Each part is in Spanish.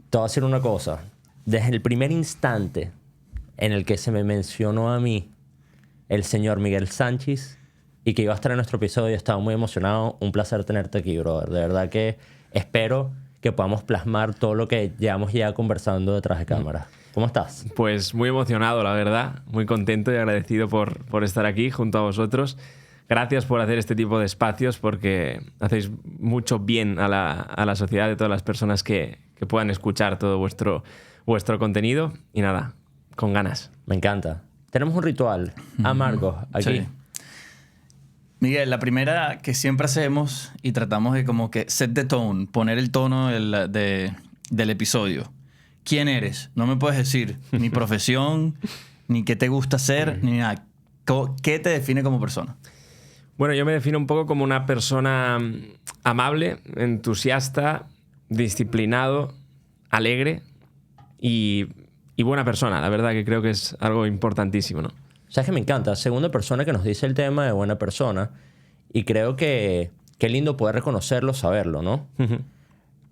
te voy a decir una cosa. Desde el primer instante en el que se me mencionó a mí el señor Miguel Sánchez y que iba a estar en nuestro episodio, estaba muy emocionado. Un placer tenerte aquí, brother. De verdad que espero que podamos plasmar todo lo que llevamos ya conversando detrás de cámara. ¿Cómo estás? Pues muy emocionado, la verdad. Muy contento y agradecido por estar aquí junto a vosotros. Gracias por hacer este tipo de espacios porque hacéis mucho bien a la sociedad, de todas las personas que puedan escuchar todo vuestro contenido. Y nada, con ganas. Me encanta. Tenemos un ritual amargo aquí. Sí. Miguel, la primera que siempre hacemos y tratamos de como que set the tone, poner el tono del episodio. ¿Quién eres? No me puedes decir ni profesión, ni qué te gusta hacer, ni nada. ¿Qué te define como persona? Bueno, yo me defino un poco como una persona amable, entusiasta, disciplinado, alegre y buena persona. La verdad que creo que es algo importantísimo, ¿no? ¿Sabes qué me encanta? Segunda persona que nos dice el tema de buena persona. Y creo que qué lindo poder reconocerlo, saberlo, ¿no?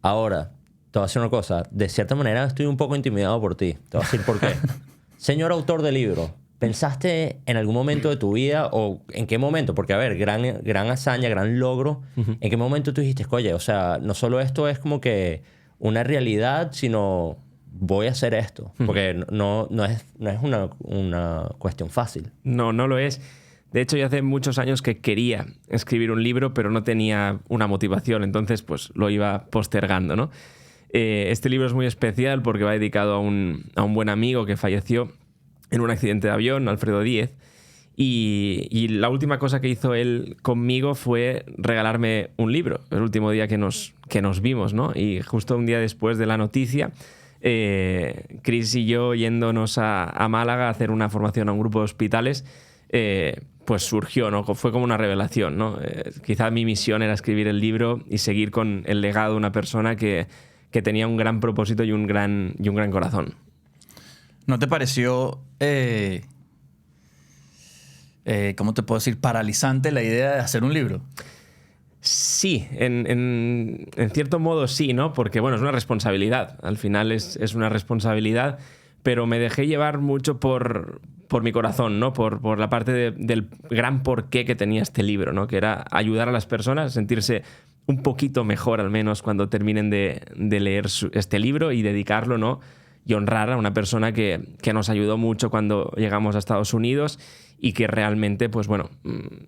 Ahora, te voy a decir una cosa. De cierta manera estoy un poco intimidado por ti. Te voy a decir por qué. Señor autor de libro, ¿pensaste en algún momento de tu vida o en qué momento? Porque, a ver, gran hazaña, gran logro. ¿En qué momento tú dijiste, oye, o sea, no solo esto es como que una realidad, sino voy a hacer esto? Porque no es una cuestión fácil. No lo es. De hecho, yo hace muchos años que quería escribir un libro, pero no tenía una motivación. Entonces, pues lo iba postergando, ¿no? Este libro es muy especial porque va dedicado a un buen amigo que falleció en un accidente de avión, Alfredo Díez. Y la última cosa que hizo él conmigo fue regalarme un libro, el último día que nos vimos, ¿no? Y justo un día después de la noticia, Chris y yo yéndonos a Málaga a hacer una formación a un grupo de hospitales, pues surgió, ¿no? Fue como una revelación, ¿no? Quizá mi misión era escribir el libro y seguir con el legado de una persona que tenía un gran propósito y un gran corazón. ¿No te pareció, cómo te puedo decir, paralizante la idea de hacer un libro? Sí, en cierto modo sí, ¿no? Porque, bueno, es una responsabilidad. Al final es una responsabilidad, pero me dejé llevar mucho por mi corazón, ¿no? Por la parte del gran porqué que tenía este libro, ¿no? Que era ayudar a las personas a sentirse un poquito mejor, al menos, cuando terminen de leer este libro y dedicarlo, ¿no? Y honrar a una persona que nos ayudó mucho cuando llegamos a Estados Unidos y que realmente, pues bueno,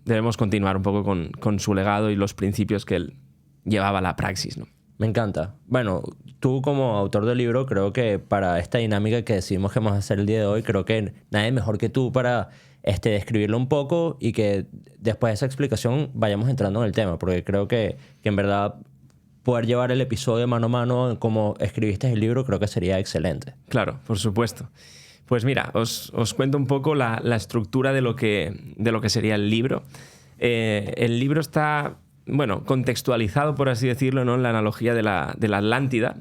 debemos continuar un poco con su legado y los principios que él llevaba a la praxis, ¿no? Me encanta. Bueno, tú como autor del libro, creo que para esta dinámica que decidimos que vamos a hacer el día de hoy, creo que nadie mejor que tú para describirlo un poco y que después de esa explicación vayamos entrando en el tema, porque creo que en verdad poder llevar el episodio mano a mano como escribiste el libro creo que sería excelente. Claro, por supuesto. Pues mira, os cuento un poco la estructura de lo que sería el libro. El libro está, bueno, contextualizado, por así decirlo, ¿no? En la analogía de la Atlántida.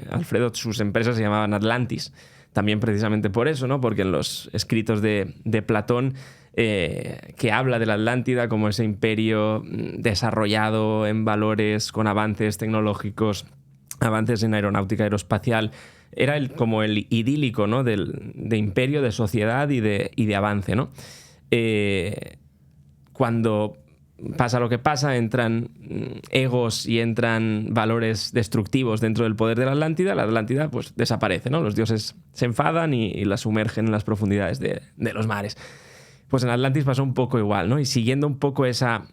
Alfredo, sus empresas se llamaban Atlantis. También precisamente por eso, ¿no? Porque en los escritos de Platón, que habla de la Atlántida como ese imperio desarrollado en valores, con avances tecnológicos, avances en aeronáutica aeroespacial, era como el idílico, ¿no? de imperio, de sociedad y de avance, ¿no? Cuando pasa lo que pasa, entran egos y entran valores destructivos dentro del poder de la Atlántida pues desaparece, ¿no? Los dioses se enfadan y la sumergen en las profundidades de los mares. Pues en Atlantis pasó un poco igual, ¿no? Y siguiendo un poco esa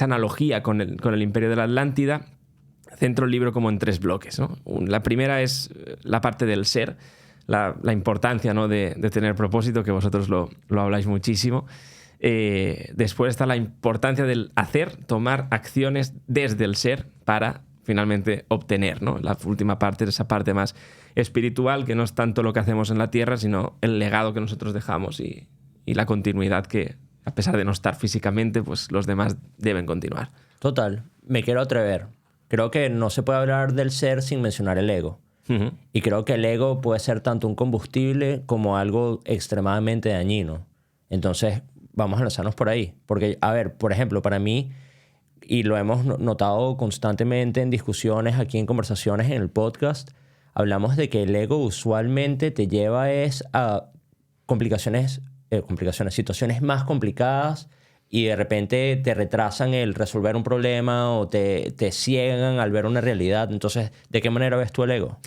analogía con el imperio de la Atlántida, centro el libro como en 3 bloques, ¿no? La primera es la parte del ser, la importancia, ¿no? de tener propósito, que vosotros lo habláis muchísimo. Después está la importancia del hacer, tomar acciones desde el ser para finalmente obtener, ¿no? La última parte es esa parte más espiritual, que no es tanto lo que hacemos en la tierra, sino el legado que nosotros dejamos y la continuidad que, a pesar de no estar físicamente, pues los demás deben continuar. Total, me quiero atrever. Creo que no se puede hablar del ser sin mencionar el ego. Y creo que el ego puede ser tanto un combustible como algo extremadamente dañino. Entonces, vamos a lanzarnos por ahí. Porque, a ver, por ejemplo, para mí, y lo hemos notado constantemente en discusiones, aquí en conversaciones en el podcast, hablamos de que el ego usualmente te lleva a situaciones más complicadas y de repente te retrasan el resolver un problema o te ciegan al ver una realidad. Entonces, ¿de qué manera ves tú el ego?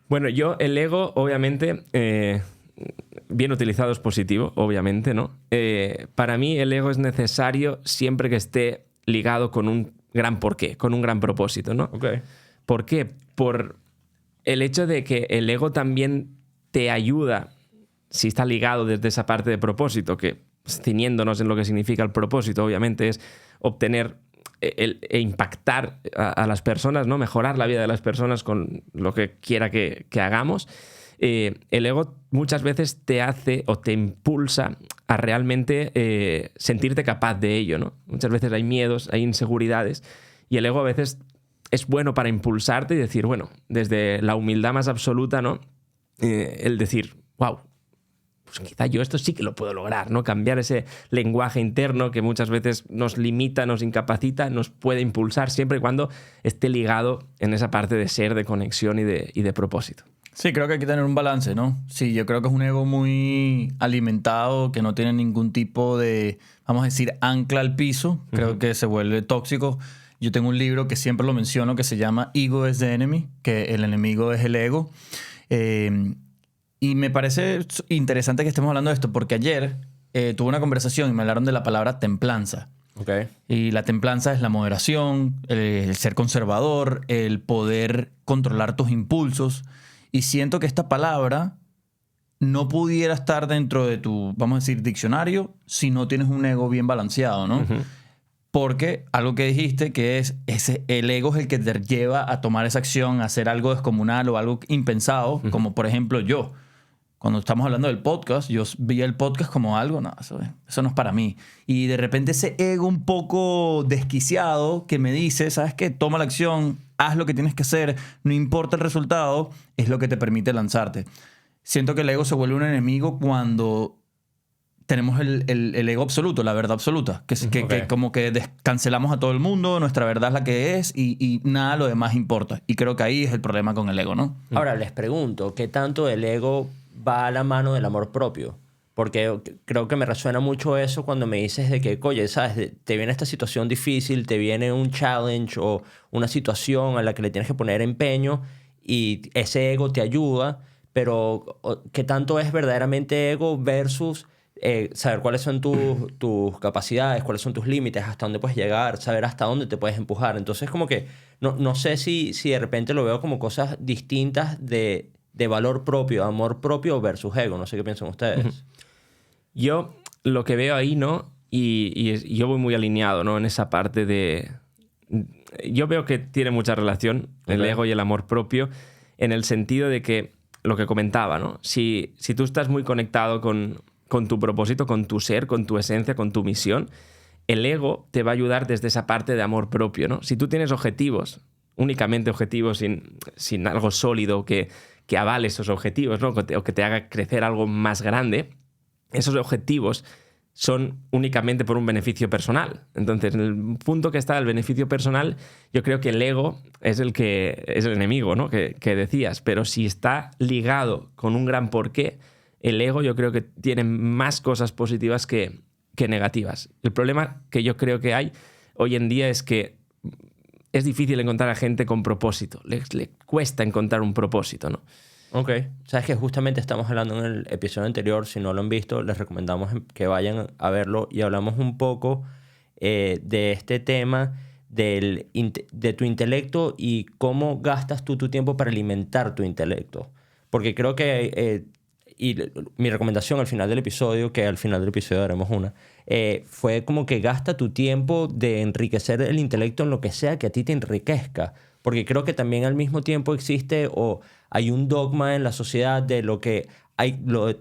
Bueno, el ego, obviamente, bien utilizado es positivo, obviamente, ¿no? Para mí el ego es necesario siempre que esté ligado con un gran porqué, con un gran propósito, ¿no? Okay. ¿Por qué? Por el hecho de que el ego también te ayuda, si está ligado desde esa parte de propósito, que ciñéndonos en lo que significa el propósito, obviamente, es obtener e impactar a las personas, ¿no? Mejorar la vida de las personas con lo que quiera que hagamos. El ego muchas veces te hace o te impulsa a realmente sentirte capaz de ello, ¿no? Muchas veces hay miedos, hay inseguridades, y el ego a veces es bueno para impulsarte y decir, bueno, desde la humildad más absoluta, ¿no? El decir, wow, pues quizá yo esto sí que lo puedo lograr, ¿no? Cambiar ese lenguaje interno que muchas veces nos limita, nos incapacita, nos puede impulsar siempre y cuando esté ligado en esa parte de ser, de conexión y de propósito. Sí, creo que hay que tener un balance, ¿no? Sí, yo creo que es un ego muy alimentado, que no tiene ningún tipo de, vamos a decir, ancla al piso. Creo que se vuelve tóxico. Yo tengo un libro que siempre lo menciono que se llama Ego is the Enemy, que el enemigo es el ego. Y me parece interesante que estemos hablando de esto porque ayer tuve una conversación y me hablaron de la palabra templanza. Okay. Y la templanza es la moderación, el ser conservador, el poder controlar tus impulsos. Y siento que esta palabra no pudiera estar dentro de tu, vamos a decir, diccionario si no tienes un ego bien balanceado, ¿no? Uh-huh. Porque algo que dijiste que el ego es el que te lleva a tomar esa acción, a hacer algo descomunal o algo impensado, uh-huh. Como por ejemplo yo. Cuando estamos hablando del podcast, yo vi el podcast como algo, no, eso no es para mí. Y de repente ese ego un poco desquiciado que me dice, ¿sabes qué? Toma la acción, haz lo que tienes que hacer, no importa el resultado, es lo que te permite lanzarte. Siento que el ego se vuelve un enemigo cuando tenemos el ego absoluto, la verdad absoluta. Que como que cancelamos a todo el mundo, nuestra verdad es la que es y nada lo demás importa. Y creo que ahí es el problema con el ego, ¿no? Ahora, les pregunto, ¿qué tanto el ego va a la mano del amor propio? Porque creo que me resuena mucho eso cuando me dices de que, oye, ¿sabes? Te viene esta situación difícil, te viene un challenge o una situación a la que le tienes que poner empeño y ese ego te ayuda, pero ¿qué tanto es verdaderamente ego versus saber cuáles son tus capacidades, cuáles son tus límites, hasta dónde puedes llegar, saber hasta dónde te puedes empujar? Entonces, como que no sé si de repente lo veo como cosas distintas de valor propio, amor propio versus ego. No sé qué piensan ustedes. Yo lo que veo ahí, ¿no? Y yo voy muy alineado, ¿no? En esa parte de... Yo veo que tiene mucha relación el ego y el amor propio en el sentido de que, lo que comentaba, ¿no? Si tú estás muy conectado con tu propósito, con tu ser, con tu esencia, con tu misión, el ego te va a ayudar desde esa parte de amor propio, ¿no? Si tú tienes objetivos, únicamente objetivos sin algo sólido que avale esos objetivos, ¿no? O que te haga crecer algo más grande, esos objetivos son únicamente por un beneficio personal. Entonces, en el punto que está el beneficio personal, yo creo que el ego es el enemigo, ¿no? que decías. Pero si está ligado con un gran porqué, el ego yo creo que tiene más cosas positivas que negativas. El problema que yo creo que hay hoy en día es que es difícil encontrar a gente con propósito. Le cuesta encontrar un propósito, ¿no? Ok. Sabes que justamente estamos hablando en el episodio anterior. Si no lo han visto, les recomendamos que vayan a verlo y hablamos un poco de este tema de tu intelecto y cómo gastas tú tu tiempo para alimentar tu intelecto. Porque creo que... y mi recomendación al final del episodio, que al final del episodio haremos una, fue como que gasta tu tiempo de enriquecer el intelecto en lo que sea que a ti te enriquezca. Porque creo que también al mismo tiempo existe o hay un dogma en la sociedad de lo que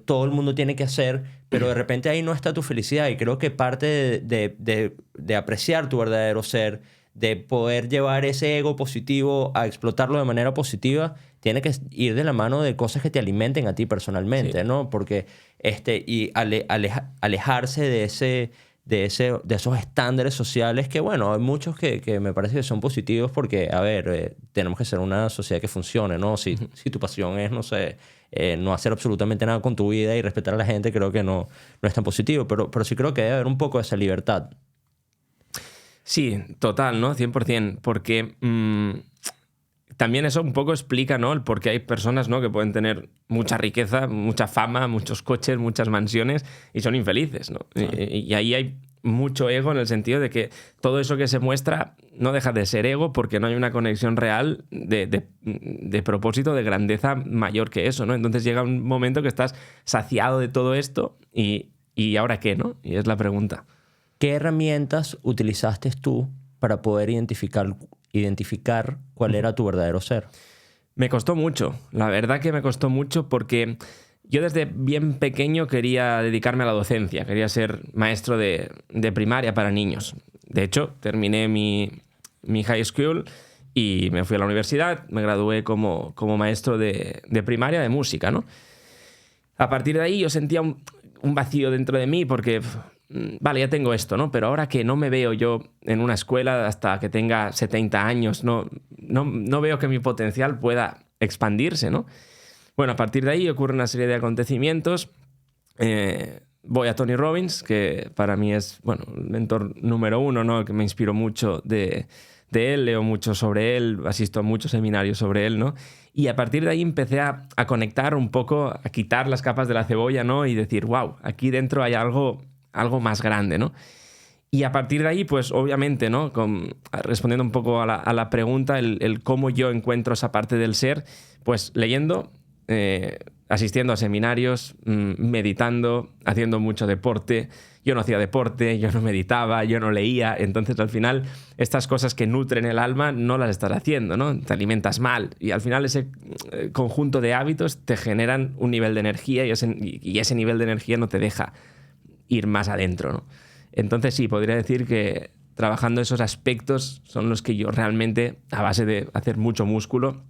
todo el mundo tiene que hacer, pero de repente ahí no está tu felicidad. Y creo que parte de apreciar tu verdadero ser, de poder llevar ese ego positivo a explotarlo de manera positiva, tiene que ir de la mano de cosas que te alimenten a ti personalmente, sí. ¿No? Porque y alejarse de de esos estándares sociales que, bueno, hay muchos que me parece que son positivos porque, a ver, tenemos que ser una sociedad que funcione, ¿no? Si tu pasión es, no sé, no hacer absolutamente nada con tu vida y respetar a la gente, creo que no es tan positivo, pero sí creo que debe haber un poco de esa libertad. Sí, total, ¿no? 100%, porque también eso un poco explica, ¿no?, el por qué hay personas, ¿no?, que pueden tener mucha riqueza, mucha fama, muchos coches, muchas mansiones y son infelices, ¿no? Y ahí hay mucho ego en el sentido de que todo eso que se muestra no deja de ser ego porque no hay una conexión real de propósito, de grandeza mayor que eso, ¿no? Entonces llega un momento que estás saciado de todo esto y ¿ahora qué, no? Y es la pregunta. ¿Qué herramientas utilizaste tú para poder identificar cuál era tu verdadero ser? Me costó mucho, la verdad que me costó mucho porque yo desde bien pequeño quería dedicarme a la docencia, quería ser maestro de primaria para niños. De hecho, terminé mi high school y me fui a la universidad, me gradué como maestro de primaria de música, ¿no? A partir de ahí yo sentía un vacío dentro de mí porque, vale, ya tengo esto, ¿no? Pero ahora que no me veo yo en una escuela hasta que tenga 70 años, no veo que mi potencial pueda expandirse, ¿no? Bueno, a partir de ahí ocurre una serie de acontecimientos. Voy a Tony Robbins, que para mí es, bueno, el mentor número 1, ¿no?, que me inspiró mucho de él, leo mucho sobre él, asisto a muchos seminarios sobre él, ¿no? Y a partir de ahí empecé a conectar un poco, a quitar las capas de la cebolla, ¿no? Y decir, wow, aquí dentro hay algo más grande, ¿no? Y a partir de ahí, pues obviamente, ¿no?, respondiendo un poco a la pregunta, el cómo yo encuentro esa parte del ser, pues leyendo, asistiendo a seminarios, meditando, haciendo mucho deporte. Yo no hacía deporte, yo no meditaba, yo no leía. Entonces, al final, estas cosas que nutren el alma no las estás haciendo, ¿no? Te alimentas mal. Y al final ese conjunto de hábitos te generan un nivel de energía y ese nivel de energía no te deja ir más adentro, ¿no? Entonces, sí, podría decir que trabajando esos aspectos son los que yo realmente, a base de hacer mucho músculo,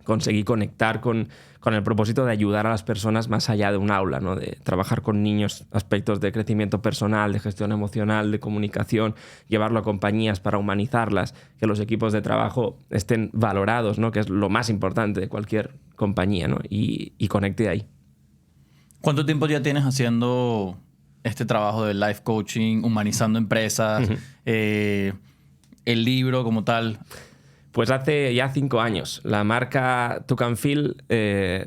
conseguí conectar con el propósito de ayudar a las personas más allá de un aula, ¿no? De trabajar con niños aspectos de crecimiento personal, de gestión emocional, de comunicación, llevarlo a compañías para humanizarlas, que los equipos de trabajo estén valorados, ¿no?, que es lo más importante de cualquier compañía, ¿no? Y conecte ahí. ¿Cuánto tiempo ya tienes haciendo este trabajo de life coaching, humanizando empresas, el libro como tal? Pues hace ya 5 años. La marca Took and Feel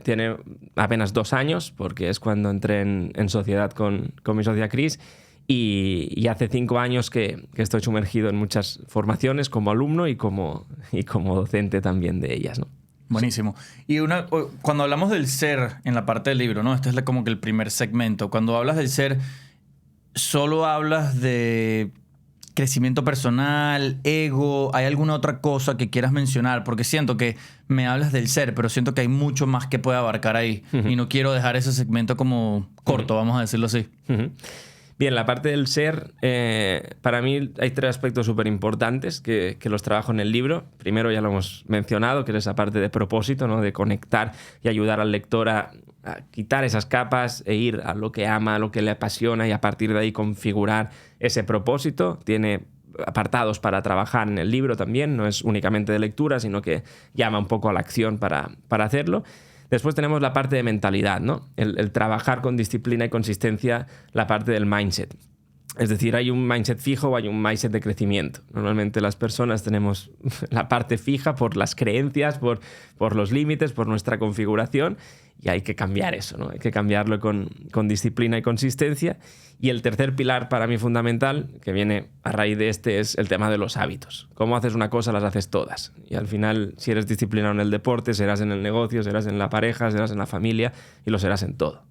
tiene apenas 2 años, porque es cuando entré en sociedad con mi socia Chris, y hace 5 años que estoy sumergido en muchas formaciones como alumno y como docente también de ellas, ¿no? Buenísimo. Y cuando hablamos del ser en la parte del libro, ¿no? Este es como que el primer segmento. Cuando hablas del ser, ¿solo hablas de crecimiento personal, ego? ¿Hay alguna otra cosa que quieras mencionar? Porque siento que me hablas del ser, pero siento que hay mucho más que puede abarcar ahí. Y no quiero dejar ese segmento como corto, vamos a decirlo así. Bien, la parte del ser, para mí hay 3 aspectos súper importantes que los trabajo en el libro. Primero ya lo hemos mencionado, que es esa parte de propósito, ¿no?, de conectar y ayudar al lector a quitar esas capas e ir a lo que ama, a lo que le apasiona y a partir de ahí configurar ese propósito. Tiene apartados para trabajar en el libro también, no es únicamente de lectura, sino que llama un poco a la acción para hacerlo. Después tenemos la parte de mentalidad, ¿no? El trabajar con disciplina y consistencia la parte del mindset. Es decir, hay un mindset fijo o hay un mindset de crecimiento. Normalmente las personas tenemos la parte fija por las creencias, por los límites, por nuestra configuración, y hay que cambiar eso, ¿no? Hay que cambiarlo con disciplina y consistencia. Y el tercer pilar para mí fundamental, que viene a raíz de este, es el tema de los hábitos. Cómo haces una cosa, las haces todas. Y al final, si eres disciplinado en el deporte, serás en el negocio, serás en la pareja, serás en la familia y lo serás en todo.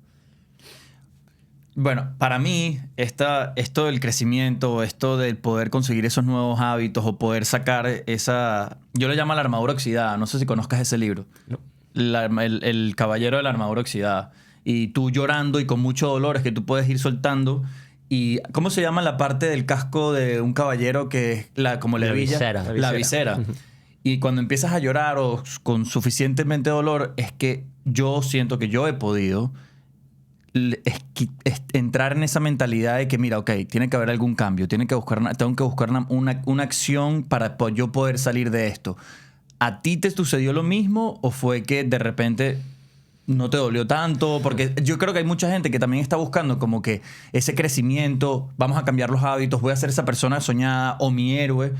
Bueno, para mí, esto del crecimiento, esto del poder conseguir esos nuevos hábitos o poder sacar esa... Yo le llamo la armadura oxidada. No sé si conozcas ese libro. No. El caballero de la armadura oxidada. Y tú llorando y con mucho dolor es que tú puedes ir soltando. ¿Y cómo se llama la parte del casco de un caballero que es como la hebilla? La visera. Y cuando empiezas a llorar o con suficientemente dolor, es que yo siento que yo he podido entrar en esa mentalidad de que, mira, ok, tiene que haber algún cambio, tengo que buscar una acción para yo poder salir de esto. ¿A ti te sucedió lo mismo o fue que de repente no te dolió tanto? Porque yo creo que hay mucha gente que también está buscando como que ese crecimiento, vamos a cambiar los hábitos, voy a ser esa persona soñada o mi héroe,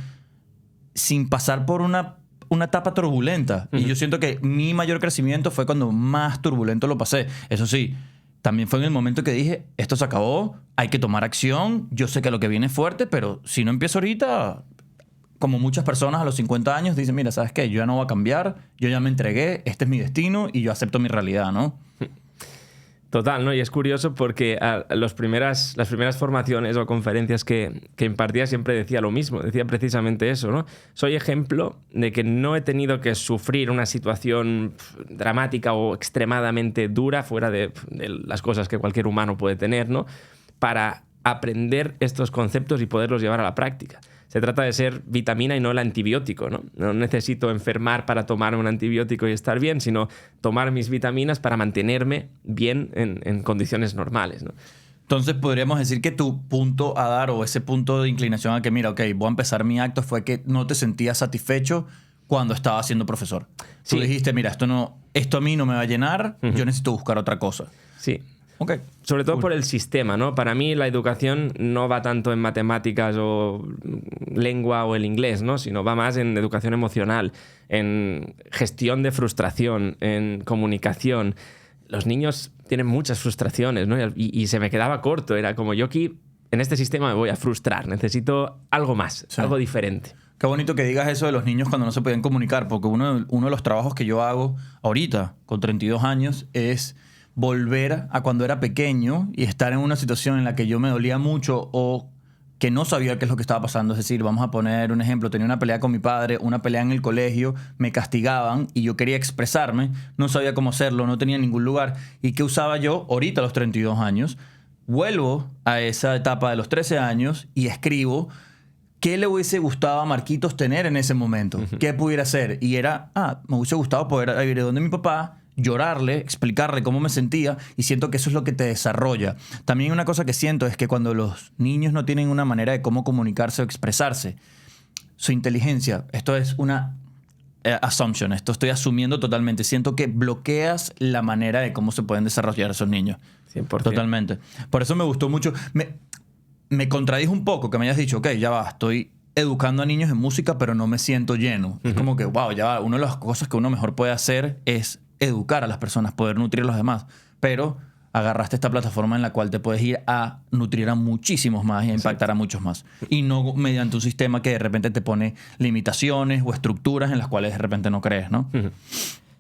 sin pasar por una etapa turbulenta. Y yo siento que mi mayor crecimiento fue cuando más turbulento lo pasé. Eso sí, también fue en el momento que dije, esto se acabó, hay que tomar acción, yo sé que lo que viene es fuerte, pero si no empiezo ahorita, como muchas personas a los 50 años dicen, mira, ¿sabes qué? Yo ya no voy a cambiar, yo ya me entregué, este es mi destino y yo acepto mi realidad, ¿no? Total, ¿no? Y es curioso porque las primeras formaciones o conferencias que impartía siempre decía lo mismo, decía precisamente eso, ¿no? Soy ejemplo de que no he tenido que sufrir una situación dramática o extremadamente dura fuera de las cosas que cualquier humano puede tener, ¿no? Para aprender estos conceptos y poderlos llevar a la práctica. Se trata de ser vitamina y no el antibiótico, ¿no? No necesito enfermar para tomar un antibiótico y estar bien, sino tomar mis vitaminas para mantenerme bien en condiciones normales, ¿no? Entonces podríamos decir que tu punto a dar o ese punto de inclinación a que, mira, ok, voy a empezar mi acto fue que no te sentías satisfecho cuando estabas siendo profesor. Sí. Tú dijiste, mira, esto a mí no me va a llenar, yo necesito buscar otra cosa. Sí. Okay. Sobre todo por el sistema, ¿no? Para mí la educación no va tanto en matemáticas o lengua o el inglés, ¿no? Sino va más en educación emocional, en gestión de frustración, en comunicación. Los niños tienen muchas frustraciones, ¿no? Y se me quedaba corto. Era como yo aquí, en este sistema me voy a frustrar. Necesito algo más, sí, algo diferente. Qué bonito que digas eso de los niños cuando no se pueden comunicar, porque uno de los trabajos que yo hago ahorita, con 32 años, es volver a cuando era pequeño y estar en una situación en la que yo me dolía mucho o que no sabía qué es lo que estaba pasando. Es decir, vamos a poner un ejemplo. Tenía una pelea con mi padre, una pelea en el colegio, me castigaban y yo quería expresarme. No sabía cómo hacerlo, no tenía ningún lugar. ¿Y qué usaba yo ahorita a los 32 años? Vuelvo a esa etapa de los 13 años y escribo qué le hubiese gustado a Marquitos tener en ese momento. ¿Qué pudiera hacer? Y era, me hubiese gustado poder ir donde mi papá, llorarle, explicarle cómo me sentía, y siento que eso es lo que te desarrolla. También una cosa que siento es que cuando los niños no tienen una manera de cómo comunicarse o expresarse, su inteligencia, esto es una assumption, esto estoy asumiendo totalmente, siento que bloqueas la manera de cómo se pueden desarrollar esos niños. 100%. Totalmente. Por eso me gustó mucho. Me contradijo un poco que me hayas dicho, ok, ya va, estoy educando a niños en música, pero no me siento lleno. Es como que, wow, ya va, una de las cosas que uno mejor puede hacer es educar a las personas, poder nutrir a los demás. Pero agarraste esta plataforma en la cual te puedes ir a nutrir a muchísimos más y a impactar a muchos más. Y no mediante un sistema que de repente te pone limitaciones o estructuras en las cuales de repente no crees, ¿no?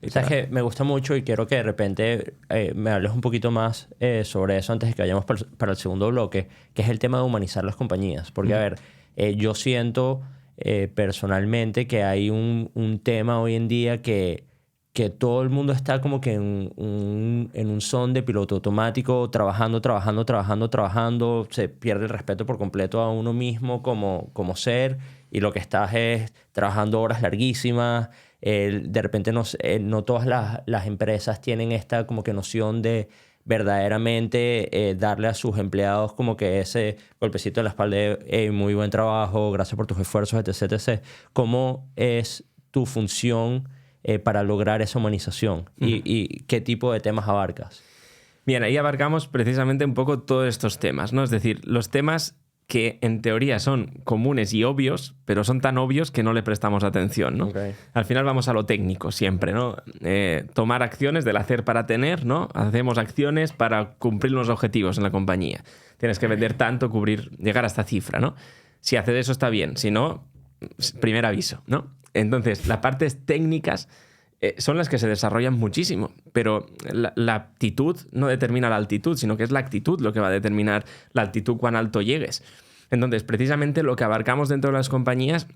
Sabes que me gusta mucho y quiero que de repente me hables un poquito más sobre eso antes de que vayamos para el segundo bloque, que es el tema de humanizar las compañías. Porque, a ver, yo siento personalmente que hay un tema hoy en día que todo el mundo está como que en un son de piloto automático, trabajando, se pierde el respeto por completo a uno mismo como ser, y lo que estás es trabajando horas larguísimas. De repente no todas las empresas tienen esta como que noción de verdaderamente darle a sus empleados como que ese golpecito en la espalda de hey, muy buen trabajo, gracias por tus esfuerzos, etc, etc. ¿Cómo es tu función para lograr esa humanización? ¿Y qué tipo de temas abarcas? Bien, ahí abarcamos precisamente un poco todos estos temas, ¿no? Es decir, los temas que en teoría son comunes y obvios, pero son tan obvios que no le prestamos atención, ¿no? Okay. Al final vamos a lo técnico siempre, ¿no? Tomar acciones del hacer para tener, ¿no? Hacemos acciones para cumplir los objetivos en la compañía. Tienes que vender tanto, llegar a esta cifra, ¿no? Si haces eso está bien, si no, primer aviso, ¿no? Entonces, las partes técnicas son las que se desarrollan muchísimo, pero la aptitud no determina la altitud, sino que es la actitud lo que va a determinar la altitud, cuán alto llegues. Entonces, precisamente lo que abarcamos dentro de las compañías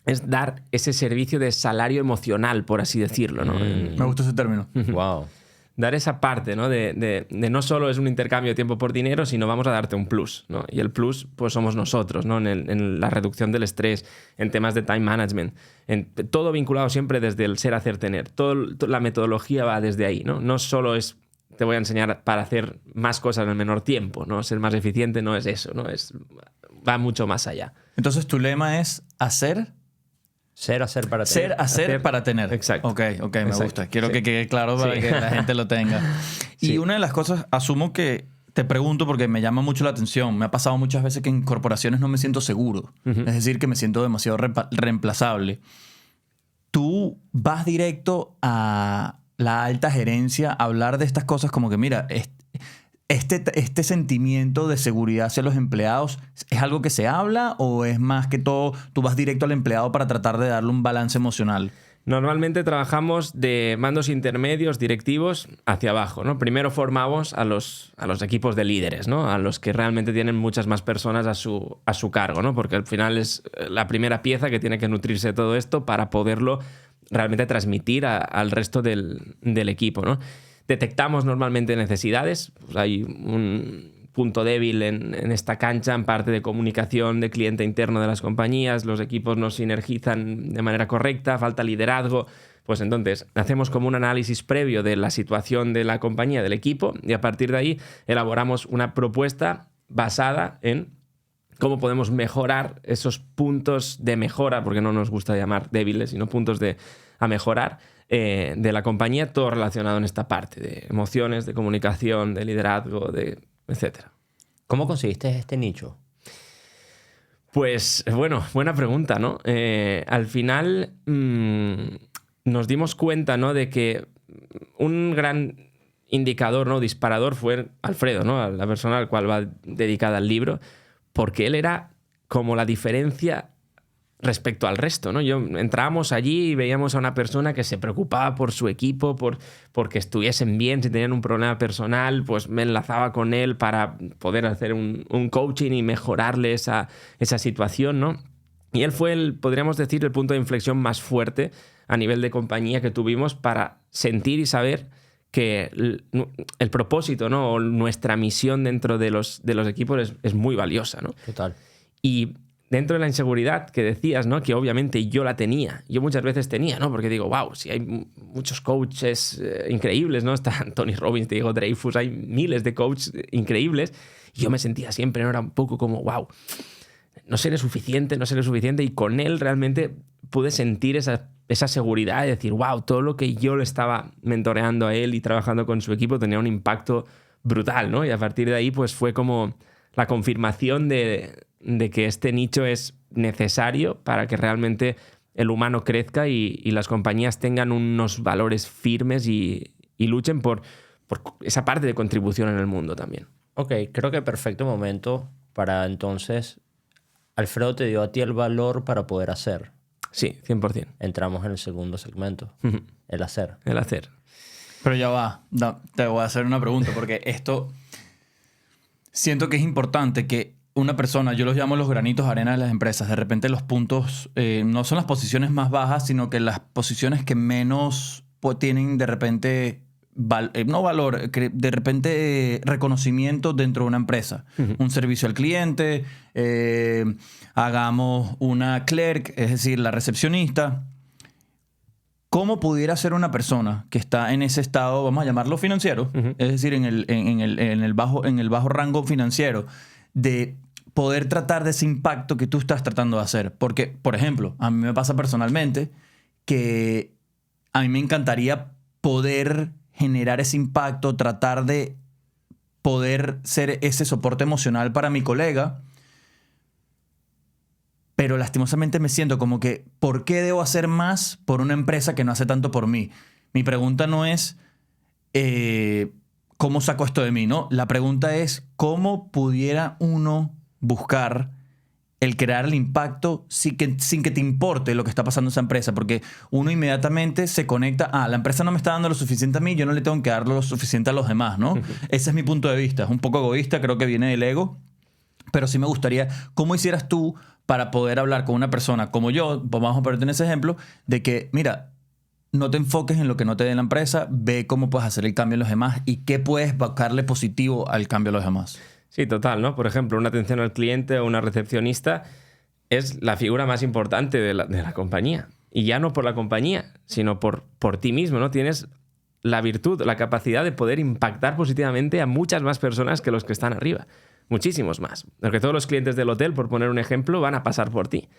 es dar ese servicio de salario emocional, por así decirlo, ¿no? Me gusta ese término. Wow. Dar esa parte, ¿no? De no solo es un intercambio de tiempo por dinero, sino vamos a darte un plus, ¿no? Y el plus, pues somos nosotros, ¿no? En la reducción del estrés, en temas de time management, todo vinculado siempre desde el ser, hacer, tener. Toda la metodología va desde ahí, ¿no? No solo es te voy a enseñar para hacer más cosas en el menor tiempo, ¿no? Ser más eficiente no es eso, ¿no? Va mucho más allá. Entonces tu lema es hacer Hacer para tener. hacer para tener. Exacto. Ok, me Exacto. gusta. Quiero Sí. que quede claro para Sí. que la gente lo tenga. Y Sí. una de las cosas, asumo que te pregunto porque me llama mucho la atención. Me ha pasado muchas veces que en corporaciones no me siento seguro. Es decir, que me siento demasiado reemplazable. Tú vas directo a la alta gerencia a hablar de estas cosas como que, mira, este sentimiento de seguridad hacia los empleados, ¿es algo que se habla o es más que todo tú vas directo al empleado para tratar de darle un balance emocional? Normalmente trabajamos de mandos intermedios, directivos, hacia abajo, ¿no? Primero formamos a los equipos de líderes, ¿no? A los que realmente tienen muchas más personas a su cargo, ¿no? Porque al final es la primera pieza que tiene que nutrirse de todo esto para poderlo realmente transmitir al resto del equipo, ¿no? Detectamos normalmente necesidades. Pues hay un punto débil en esta cancha en parte de comunicación de cliente interno de las compañías, los equipos no sinergizan de manera correcta, falta liderazgo. Pues entonces hacemos como un análisis previo de la situación de la compañía, del equipo, y a partir de ahí elaboramos una propuesta basada en cómo podemos mejorar esos puntos de mejora, porque no nos gusta llamar débiles, sino puntos a mejorar de la compañía, todo relacionado en esta parte de emociones, de comunicación, de liderazgo, etcétera. ¿Cómo conseguiste este nicho? Pues bueno, buena pregunta, ¿no? Al final nos dimos cuenta, ¿no?, de que un gran indicador, ¿no?, disparador fue Alfredo, ¿no?, la persona al cual va dedicada al libro, porque él era como la diferencia respecto al resto, ¿no? Entrábamos allí y veíamos a una persona que se preocupaba por su equipo, porque estuviesen bien, si tenían un problema personal, pues me enlazaba con él para poder hacer un coaching y mejorarle esa situación, ¿no? Y él fue, podríamos decir, el punto de inflexión más fuerte a nivel de compañía que tuvimos para sentir y saber que el propósito, ¿no?, o nuestra misión dentro de los equipos es muy valiosa, ¿no? Total. Y dentro de la inseguridad que decías, ¿no?, que obviamente yo la tenía. Yo muchas veces tenía, ¿no? Porque digo, wow, si hay muchos coaches increíbles, ¿no? Está Tony Robbins, Diego Dreyfus, hay miles de coaches increíbles. Y yo me sentía siempre, ¿no? Era un poco como, wow, no seré suficiente. Y con él realmente pude sentir esa seguridad de decir, wow, todo lo que yo le estaba mentoreando a él y trabajando con su equipo tenía un impacto brutal, ¿no? Y a partir de ahí, pues fue como la confirmación de que este nicho es necesario para que realmente el humano crezca y las compañías tengan unos valores firmes y luchen por esa parte de contribución en el mundo también. Ok, creo que perfecto momento para entonces... Alfredo te dio a ti el valor para poder hacer. Sí, 100%. Entramos en el segundo segmento, el hacer. El hacer. Pero ya va, te voy a hacer una pregunta porque esto siento que es importante que una persona, yo los llamo los granitos de arena de las empresas, de repente los puntos no son las posiciones más bajas, sino que las posiciones que menos tienen de repente, no valor, de repente reconocimiento dentro de una empresa. Un servicio al cliente, hagamos una clerk, es decir, la recepcionista. ¿Cómo pudiera ser una persona que está en ese estado, vamos a llamarlo financiero, es decir, en el bajo rango financiero, de poder tratar de ese impacto que tú estás tratando de hacer? Porque, por ejemplo, a mí me pasa personalmente que a mí me encantaría poder generar ese impacto, tratar de poder ser ese soporte emocional para mi colega, pero lastimosamente me siento como que ¿por qué debo hacer más por una empresa que no hace tanto por mí? Mi pregunta no es ¿cómo saco esto de mí? ¿No? La pregunta es ¿cómo pudiera uno buscar el crear el impacto sin que te importe lo que está pasando en esa empresa? Porque uno inmediatamente se conecta a la empresa no me está dando lo suficiente a mí, yo no le tengo que dar lo suficiente a los demás, ¿no? Ese es mi punto de vista. Es un poco egoísta, creo que viene del ego, pero sí me gustaría, ¿cómo hicieras tú para poder hablar con una persona como yo? Vamos a ponerte en ese ejemplo de que, mira, no te enfoques en lo que no te dé la empresa, ve cómo puedes hacer el cambio en los demás y qué puedes buscarle positivo al cambio a los demás. Sí, total, ¿no? Por ejemplo, una atención al cliente o una recepcionista es la figura más importante de la compañía. Y ya no por la compañía, sino por ti mismo, ¿no? Tienes la virtud, la capacidad de poder impactar positivamente a muchas más personas que los que están arriba. Muchísimos más. Porque todos los clientes del hotel, por poner un ejemplo, van a pasar por ti.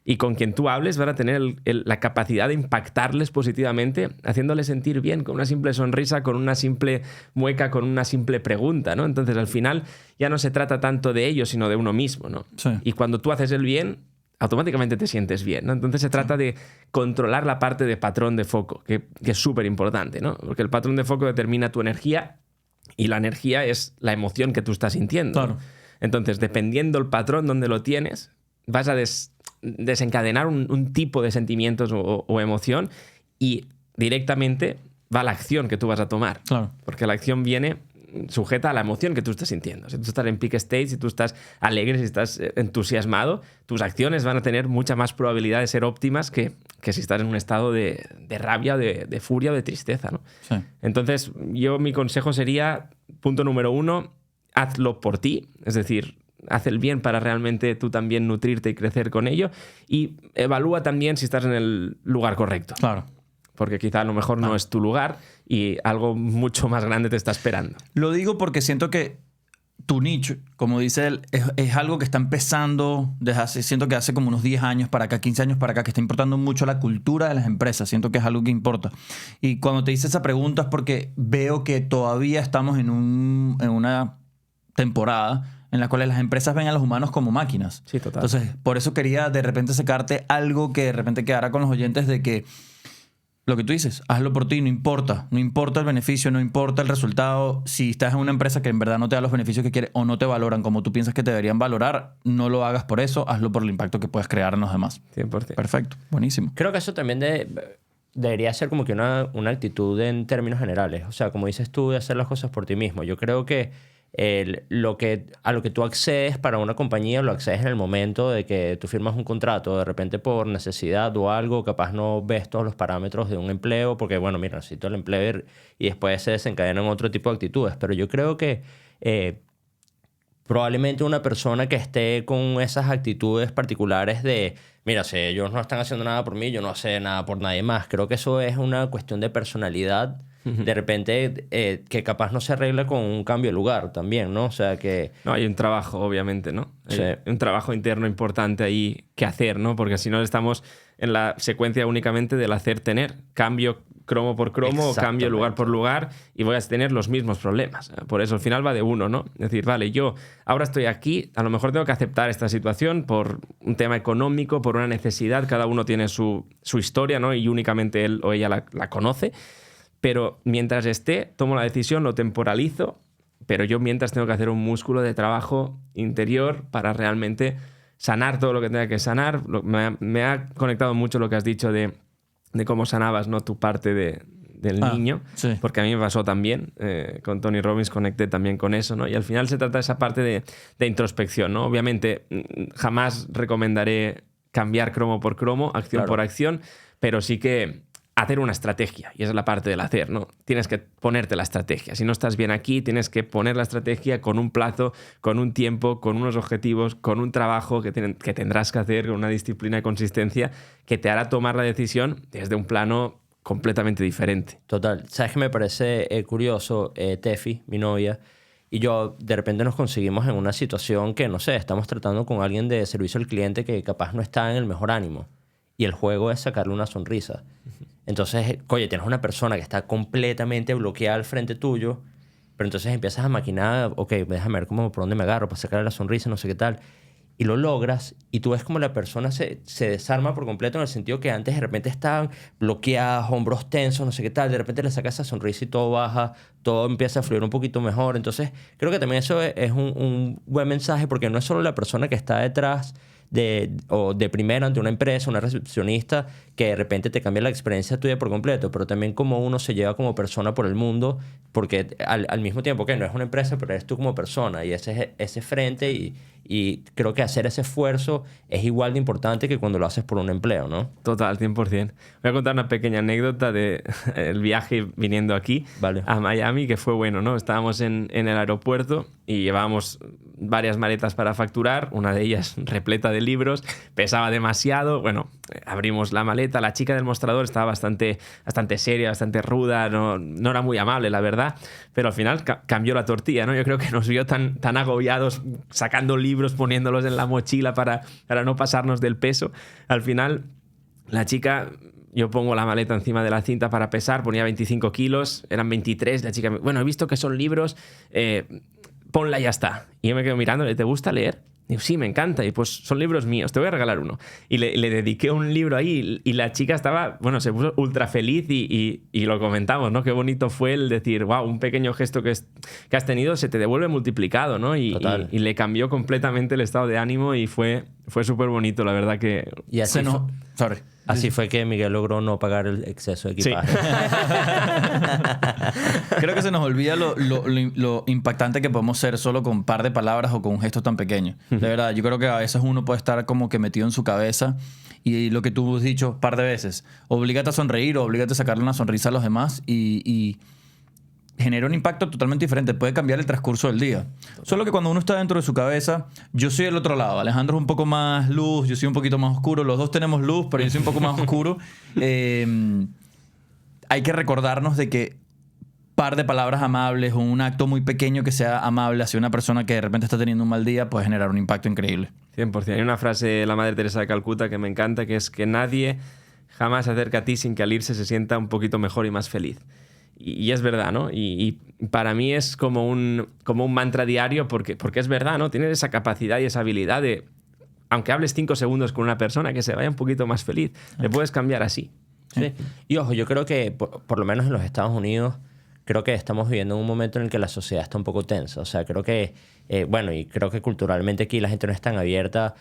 Y con quien tú hables van a tener la capacidad de impactarles positivamente, haciéndoles sentir bien, con una simple sonrisa, con una simple mueca, con una simple pregunta, ¿no? Entonces, al final, ya no se trata tanto de ellos, sino de uno mismo, ¿no? Sí. Y cuando tú haces el bien, automáticamente te sientes bien, ¿no? Entonces se trata de controlar la parte de patrón de foco, que es súper importante, ¿no? Porque el patrón de foco determina tu energía y la energía es la emoción que tú estás sintiendo. Claro. ¿No? Entonces, dependiendo el patrón donde lo tienes, vas a desencadenar un tipo de sentimientos o emoción y directamente va la acción que tú vas a tomar. Claro. Porque la acción viene sujeta a la emoción que tú estás sintiendo. Si tú estás en peak state, si tú estás alegre, si estás entusiasmado, tus acciones van a tener mucha más probabilidad de ser óptimas que si estás en un estado de rabia, de furia o de tristeza, ¿no? Sí. Entonces, mi consejo sería, punto número 1, hazlo por ti, es decir, haz el bien para realmente tú también nutrirte y crecer con ello, y evalúa también si estás en el lugar correcto. Claro. Porque quizá a lo mejor no es tu lugar y algo mucho más grande te está esperando. Lo digo porque siento que tu nicho, como dice él, es algo que está empezando siento que hace como unos 10 años para acá, 15 años para acá, que está importando mucho la cultura de las empresas. Siento que es algo que importa. Y cuando te hice esa pregunta es porque veo que todavía estamos en una temporada en la cual las empresas ven a los humanos como máquinas. Sí, total. Entonces, por eso quería de repente sacarte algo que de repente quedara con los oyentes de que lo que tú dices, hazlo por ti, no importa. No importa el beneficio, no importa el resultado. Si estás en una empresa que en verdad no te da los beneficios que quieres o no te valoran como tú piensas que te deberían valorar, no lo hagas por eso, hazlo por el impacto que puedes crear en los demás. 100%. Perfecto, buenísimo. Creo que eso también debería ser como que una actitud en términos generales. O sea, como dices tú, de hacer las cosas por ti mismo. Yo creo que a lo que tú accedes para una compañía, lo accedes en el momento de que tú firmas un contrato, de repente por necesidad o algo, capaz no ves todos los parámetros de un empleo, porque bueno, mira, necesito el empleo y después se desencadenan otro tipo de actitudes. Pero yo creo que probablemente una persona que esté con esas actitudes particulares de, mira, si ellos no están haciendo nada por mí, yo no sé nada por nadie más. Creo que eso es una cuestión de personalidad. De repente, que capaz no se arregla con un cambio de lugar también, ¿no? O sea que... No, hay un trabajo, obviamente, ¿no? Sí. Hay un trabajo interno importante ahí que hacer, ¿no? Porque si no estamos en la secuencia únicamente del hacer-tener. Cambio cromo por cromo o cambio lugar por lugar y voy a tener los mismos problemas. Por eso al final va de uno, ¿no? Es decir, vale, yo ahora estoy aquí, a lo mejor tengo que aceptar esta situación por un tema económico, por una necesidad, cada uno tiene su historia, ¿no? Y únicamente él o ella la conoce. Pero mientras esté, tomo la decisión, lo temporalizo, pero yo mientras tengo que hacer un músculo de trabajo interior para realmente sanar todo lo que tenga que sanar. Me ha conectado mucho lo que has dicho de cómo sanabas, ¿no? Tu parte del niño, sí. porque a mí me pasó también. Con Tony Robbins conecté también con eso, ¿no? Y al final se trata de esa parte de introspección, ¿no? Obviamente jamás recomendaré cambiar cromo por cromo, acción por acción, pero sí que hacer una estrategia, y esa es la parte del hacer, ¿no? Tienes que ponerte la estrategia. Si no estás bien aquí, tienes que poner la estrategia con un plazo, con un tiempo, con unos objetivos, con un trabajo que tendrás que hacer, con una disciplina y consistencia que te hará tomar la decisión desde un plano completamente diferente. Total. ¿Sabes qué me parece curioso? Tefi, mi novia, y yo de repente nos conseguimos en una situación que, no sé, estamos tratando con alguien de servicio al cliente que capaz no está en el mejor ánimo. Y el juego es sacarle una sonrisa. Entonces, oye, tienes una persona que está completamente bloqueada al frente tuyo, pero entonces empiezas a maquinar, ok, déjame ver por dónde me agarro para sacarle la sonrisa, no sé qué tal. Y lo logras, y tú ves como la persona se desarma por completo en el sentido que antes de repente estaban bloqueadas, hombros tensos, no sé qué tal, de repente le sacas esa sonrisa y todo baja, todo empieza a fluir un poquito mejor. Entonces, creo que también eso es un buen mensaje, porque no es solo la persona que está detrás de primero ante una empresa, una recepcionista, que de repente te cambia la experiencia tuya por completo, pero también cómo uno se lleva como persona por el mundo, porque al mismo tiempo que no es una empresa, pero eres tú como persona, y ese frente y Y creo que hacer ese esfuerzo es igual de importante que cuando lo haces por un empleo, ¿no? Total, 100%. Voy a contar una pequeña anécdota del viaje viniendo aquí a Miami, que fue bueno, ¿no? Estábamos en el aeropuerto y llevábamos varias maletas para facturar, una de ellas repleta de libros, pesaba demasiado. Bueno, abrimos la maleta, la chica del mostrador estaba bastante seria, bastante ruda, no era muy amable, la verdad, pero al final cambió la tortilla, ¿no? Yo creo que nos vio tan agobiados sacando libros, poniéndolos en la mochila para no pasarnos del peso. Al final, la chica... Yo pongo la maleta encima de la cinta para pesar, ponía 25 kilos, eran 23. La chica me bueno, he visto que son libros, ponla y ya está. Y yo me quedo mirándole, ¿te gusta leer? Digo, sí, me encanta. Y pues son libros míos, te voy a regalar uno. Y le dediqué un libro ahí y la chica estaba, bueno, se puso ultra feliz y lo comentamos, ¿no? Qué bonito fue el decir, wow, un pequeño gesto que has tenido se te devuelve multiplicado, ¿no? Y le cambió completamente el estado de ánimo y fue súper bonito, la verdad que... Y así Así fue que Miguel logró no pagar el exceso de equipaje. Sí. Creo que se nos olvida lo impactante que podemos ser solo con un par de palabras o con un gesto tan pequeño. De verdad, yo creo que a veces uno puede estar como que metido en su cabeza y lo que tú has dicho un par de veces, oblígate a sonreír o oblígate a sacarle una sonrisa a los demás y genera un impacto totalmente diferente. Puede cambiar el transcurso del día. Solo que cuando uno está dentro de su cabeza, yo soy el otro lado. Alejandro es un poco más luz, yo soy un poquito más oscuro. Los dos tenemos luz, pero yo soy un poco más oscuro. Hay que recordarnos de que par de palabras amables o un acto muy pequeño que sea amable hacia una persona que de repente está teniendo un mal día puede generar un impacto increíble. 100%. Hay una frase de la Madre Teresa de Calcuta que me encanta, que es que nadie jamás se acerca a ti sin que al irse se sienta un poquito mejor y más feliz. Y es verdad, ¿no? Y para mí es como un mantra diario porque es verdad, ¿no? Tienes esa capacidad y esa habilidad de, aunque hables 5 segundos con una persona, que se vaya un poquito más feliz. Le puedes cambiar así. Sí. Y ojo, yo creo que, por lo menos en los Estados Unidos, creo que estamos viviendo un momento en el que la sociedad está un poco tensa. O sea, creo que, y creo que culturalmente aquí la gente no es tan abierta,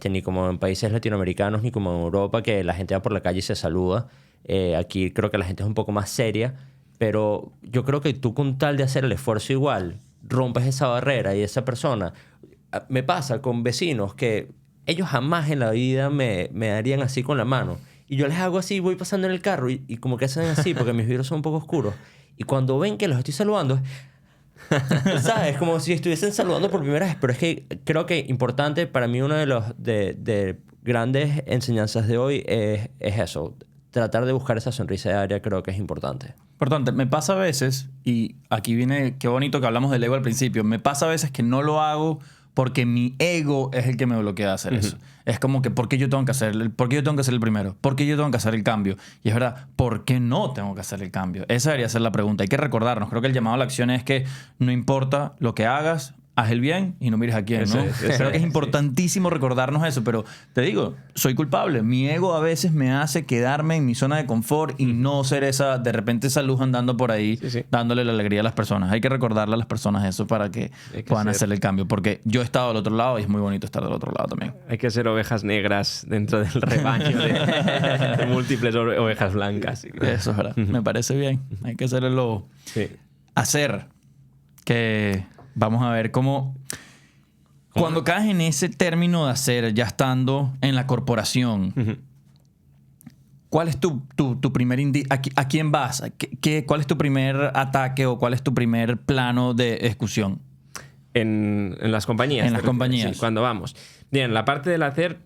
ni como en países latinoamericanos, ni como en Europa, que la gente va por la calle y se saluda. Aquí creo que la gente es un poco más seria. Pero yo creo que tú, con tal de hacer el esfuerzo igual, rompes esa barrera y esa persona... Me pasa con vecinos que ellos jamás en la vida me darían así con la mano. Y yo les hago así, voy pasando en el carro y como que hacen así porque mis vidrios son un poco oscuros. Y cuando ven que los estoy saludando, ¿sabes? Como si estuviesen saludando por primera vez. Pero es que creo que importante para mí, una de los de grandes enseñanzas de hoy es eso. Tratar de buscar esa sonrisa diaria creo que es importante. Importante. Me pasa a veces, y aquí viene, qué bonito que hablamos del ego al principio, me pasa a veces que no lo hago porque mi ego es el que me bloquea de hacer eso. Es como que, ¿por qué yo tengo que hacer el primero? ¿Por qué yo tengo que hacer el cambio? Y es verdad, ¿por qué no tengo que hacer el cambio? Esa debería ser la pregunta. Hay que recordarnos. Creo que el llamado a la acción es que no importa lo que hagas, haz el bien y no mires a quién, ¿no? Creo que es importantísimo recordarnos eso, pero te digo, soy culpable. Mi ego a veces me hace quedarme en mi zona de confort y no ser de repente esa luz andando por ahí, dándole la alegría a las personas. Hay que recordarle a las personas eso para que puedan hacer el cambio, porque yo he estado del otro lado y es muy bonito estar del otro lado también. Hay que ser ovejas negras dentro del rebaño de múltiples ovejas blancas. Eso es verdad. Me parece bien. Hay que hacerlo. Sí. Hacer que... Vamos a ver cómo... Cuando caes en ese término de hacer, ya estando en la corporación, ¿cuál es tu primer ¿A quién vas? ¿Cuál es tu primer ataque o cuál es tu primer plano de ejecución? En las compañías. En las compañías. Sí, cuando vamos. Bien, la parte del hacer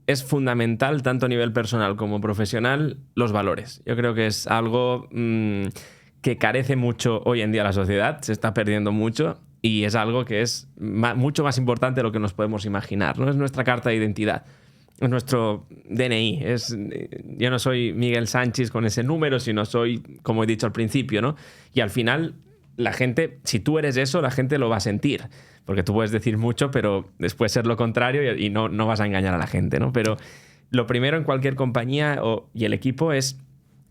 es fundamental, tanto a nivel personal como profesional, los valores. Yo creo que es algo que carece mucho hoy en día la sociedad, se está perdiendo mucho. Y es algo que es mucho más importante de lo que nos podemos imaginar, ¿no? Es nuestra carta de identidad, es nuestro DNI. Yo no soy Miguel Sánchez con ese número, sino soy, como he dicho al principio, ¿no? Y al final, la gente, si tú eres eso, la gente lo va a sentir. Porque tú puedes decir mucho, pero después ser lo contrario y no vas a engañar a la gente, ¿no? Pero lo primero en cualquier compañía y el equipo es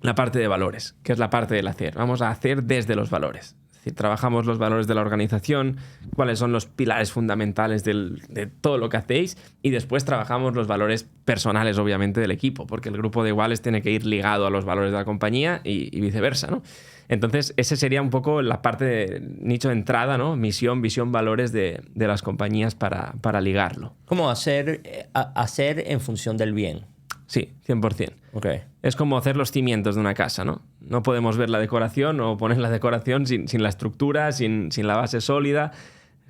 la parte de valores, que es la parte del hacer. Vamos a hacer desde los valores. decir, trabajamos los valores de la organización, cuáles son los pilares fundamentales de todo lo que hacéis, y después trabajamos los valores personales, obviamente, del equipo, porque el grupo de iguales tiene que ir ligado a los valores de la compañía y viceversa, ¿no? Entonces, ese sería un poco la parte de nicho de entrada, ¿no? Misión, visión, valores de las compañías para ligarlo. Como hacer en función del bien. Sí, 100%. Okay. Es como hacer los cimientos de una casa, ¿no? No podemos ver la decoración o poner la decoración sin la estructura, sin la base sólida.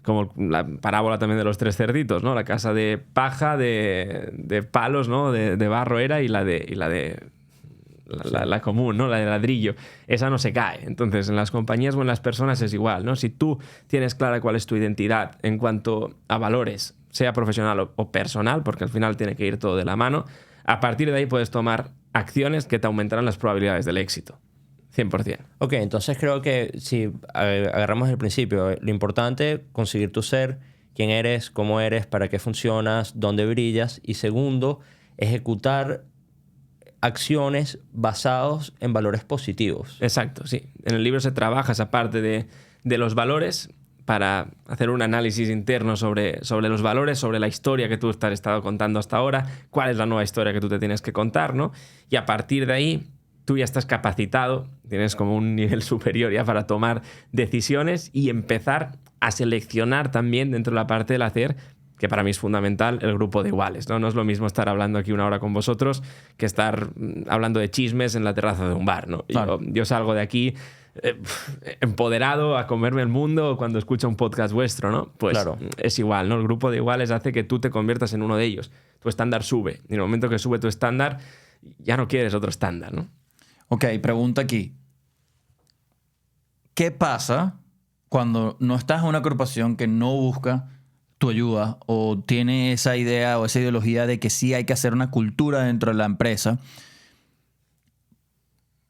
Como la parábola también de los 3 cerditos, ¿no? La casa de paja, de palos, ¿no? De barro era, y la común, ¿no? La de ladrillo. Esa no se cae. Entonces, en las compañías o en las personas es igual, ¿no? Si tú tienes clara cuál es tu identidad en cuanto a valores, sea profesional o personal, porque al final tiene que ir todo de la mano, a partir de ahí puedes tomar acciones que te aumentarán las probabilidades del éxito. 100%. Ok, entonces creo que si agarramos el principio, lo importante, conseguir tu ser, quién eres, cómo eres, para qué funcionas, dónde brillas. Y segundo, ejecutar acciones basadas en valores positivos. Exacto, sí. En el libro se trabaja esa parte de los valores para hacer un análisis interno sobre los valores, sobre la historia que tú te has estado contando hasta ahora, cuál es la nueva historia que tú te tienes que contar, ¿no? Y a partir de ahí tú ya estás capacitado, tienes como un nivel superior ya para tomar decisiones y empezar a seleccionar también dentro de la parte del hacer, que para mí es fundamental, el grupo de iguales, ¿no? No es lo mismo estar hablando aquí una hora con vosotros que estar hablando de chismes en la terraza de un bar, ¿no? Claro. Yo salgo de aquí empoderado a comerme el mundo cuando escucho un podcast vuestro, ¿no? Pues claro, es igual, ¿no? El grupo de iguales hace que tú te conviertas en uno de ellos. Tu estándar sube. Y en el momento que sube tu estándar, ya no quieres otro estándar, ¿no? Ok, pregunta aquí. ¿Qué pasa cuando no estás en una agrupación que no busca tu ayuda o tiene esa idea o esa ideología de que sí hay que hacer una cultura dentro de la empresa?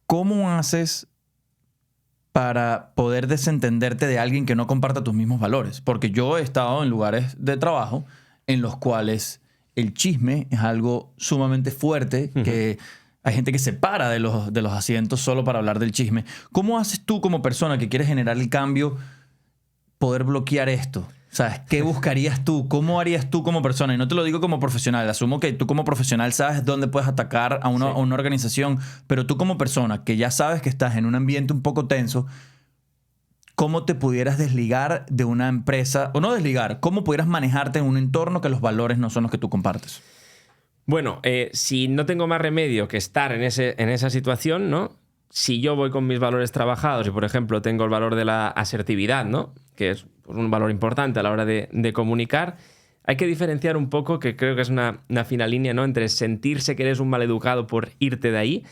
¿Cómo haces para poder desentenderte de alguien que no comparta tus mismos valores? Porque yo he estado en lugares de trabajo en los cuales el chisme es algo sumamente fuerte, que hay gente que se para de los asientos solo para hablar del chisme. ¿Cómo haces tú como persona que quieres generar el cambio poder bloquear esto? ¿Sabes? ¿Qué buscarías tú? ¿Cómo harías tú como persona? Y no te lo digo como profesional. Asumo que tú como profesional sabes dónde puedes atacar a una organización, pero tú como persona que ya sabes que estás en un ambiente un poco tenso, ¿cómo te pudieras desligar de una empresa? O no desligar, ¿cómo pudieras manejarte en un entorno que los valores no son los que tú compartes? Bueno, si no tengo más remedio que estar en esa situación, ¿no? Si yo voy con mis valores trabajados y, por ejemplo, tengo el valor de la asertividad, ¿no? Que es un valor importante a la hora de comunicar, hay que diferenciar un poco, que creo que es una fina línea, ¿no? Entre sentirse que eres un maleducado por irte de ahí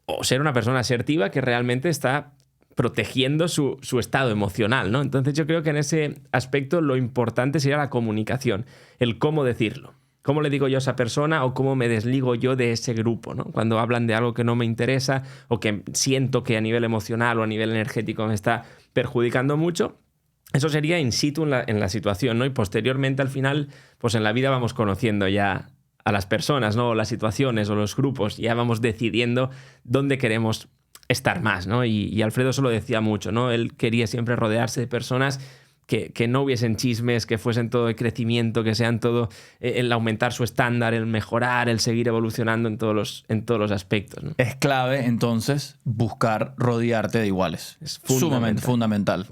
o ser una persona asertiva que realmente está protegiendo su estado emocional, ¿no? Entonces yo creo que en ese aspecto lo importante sería la comunicación, el cómo decirlo. ¿Cómo le digo yo a esa persona o cómo me desligo yo de ese grupo, ¿no? Cuando hablan de algo que no me interesa o que siento que a nivel emocional o a nivel energético me está perjudicando mucho, eso sería in situ en la situación, ¿no? Y posteriormente, al final, pues en la vida vamos conociendo ya a las personas, ¿no? O las situaciones o los grupos, ya vamos decidiendo dónde queremos estar más, ¿no? Y Alfredo eso lo decía mucho, ¿no? Él quería siempre rodearse de personas que no hubiesen chismes, que fuesen todo de crecimiento, que sean todo el aumentar su estándar, el mejorar, el seguir evolucionando en todos los aspectos, ¿no? Es clave, entonces, buscar rodearte de iguales. Es sumamente fundamental.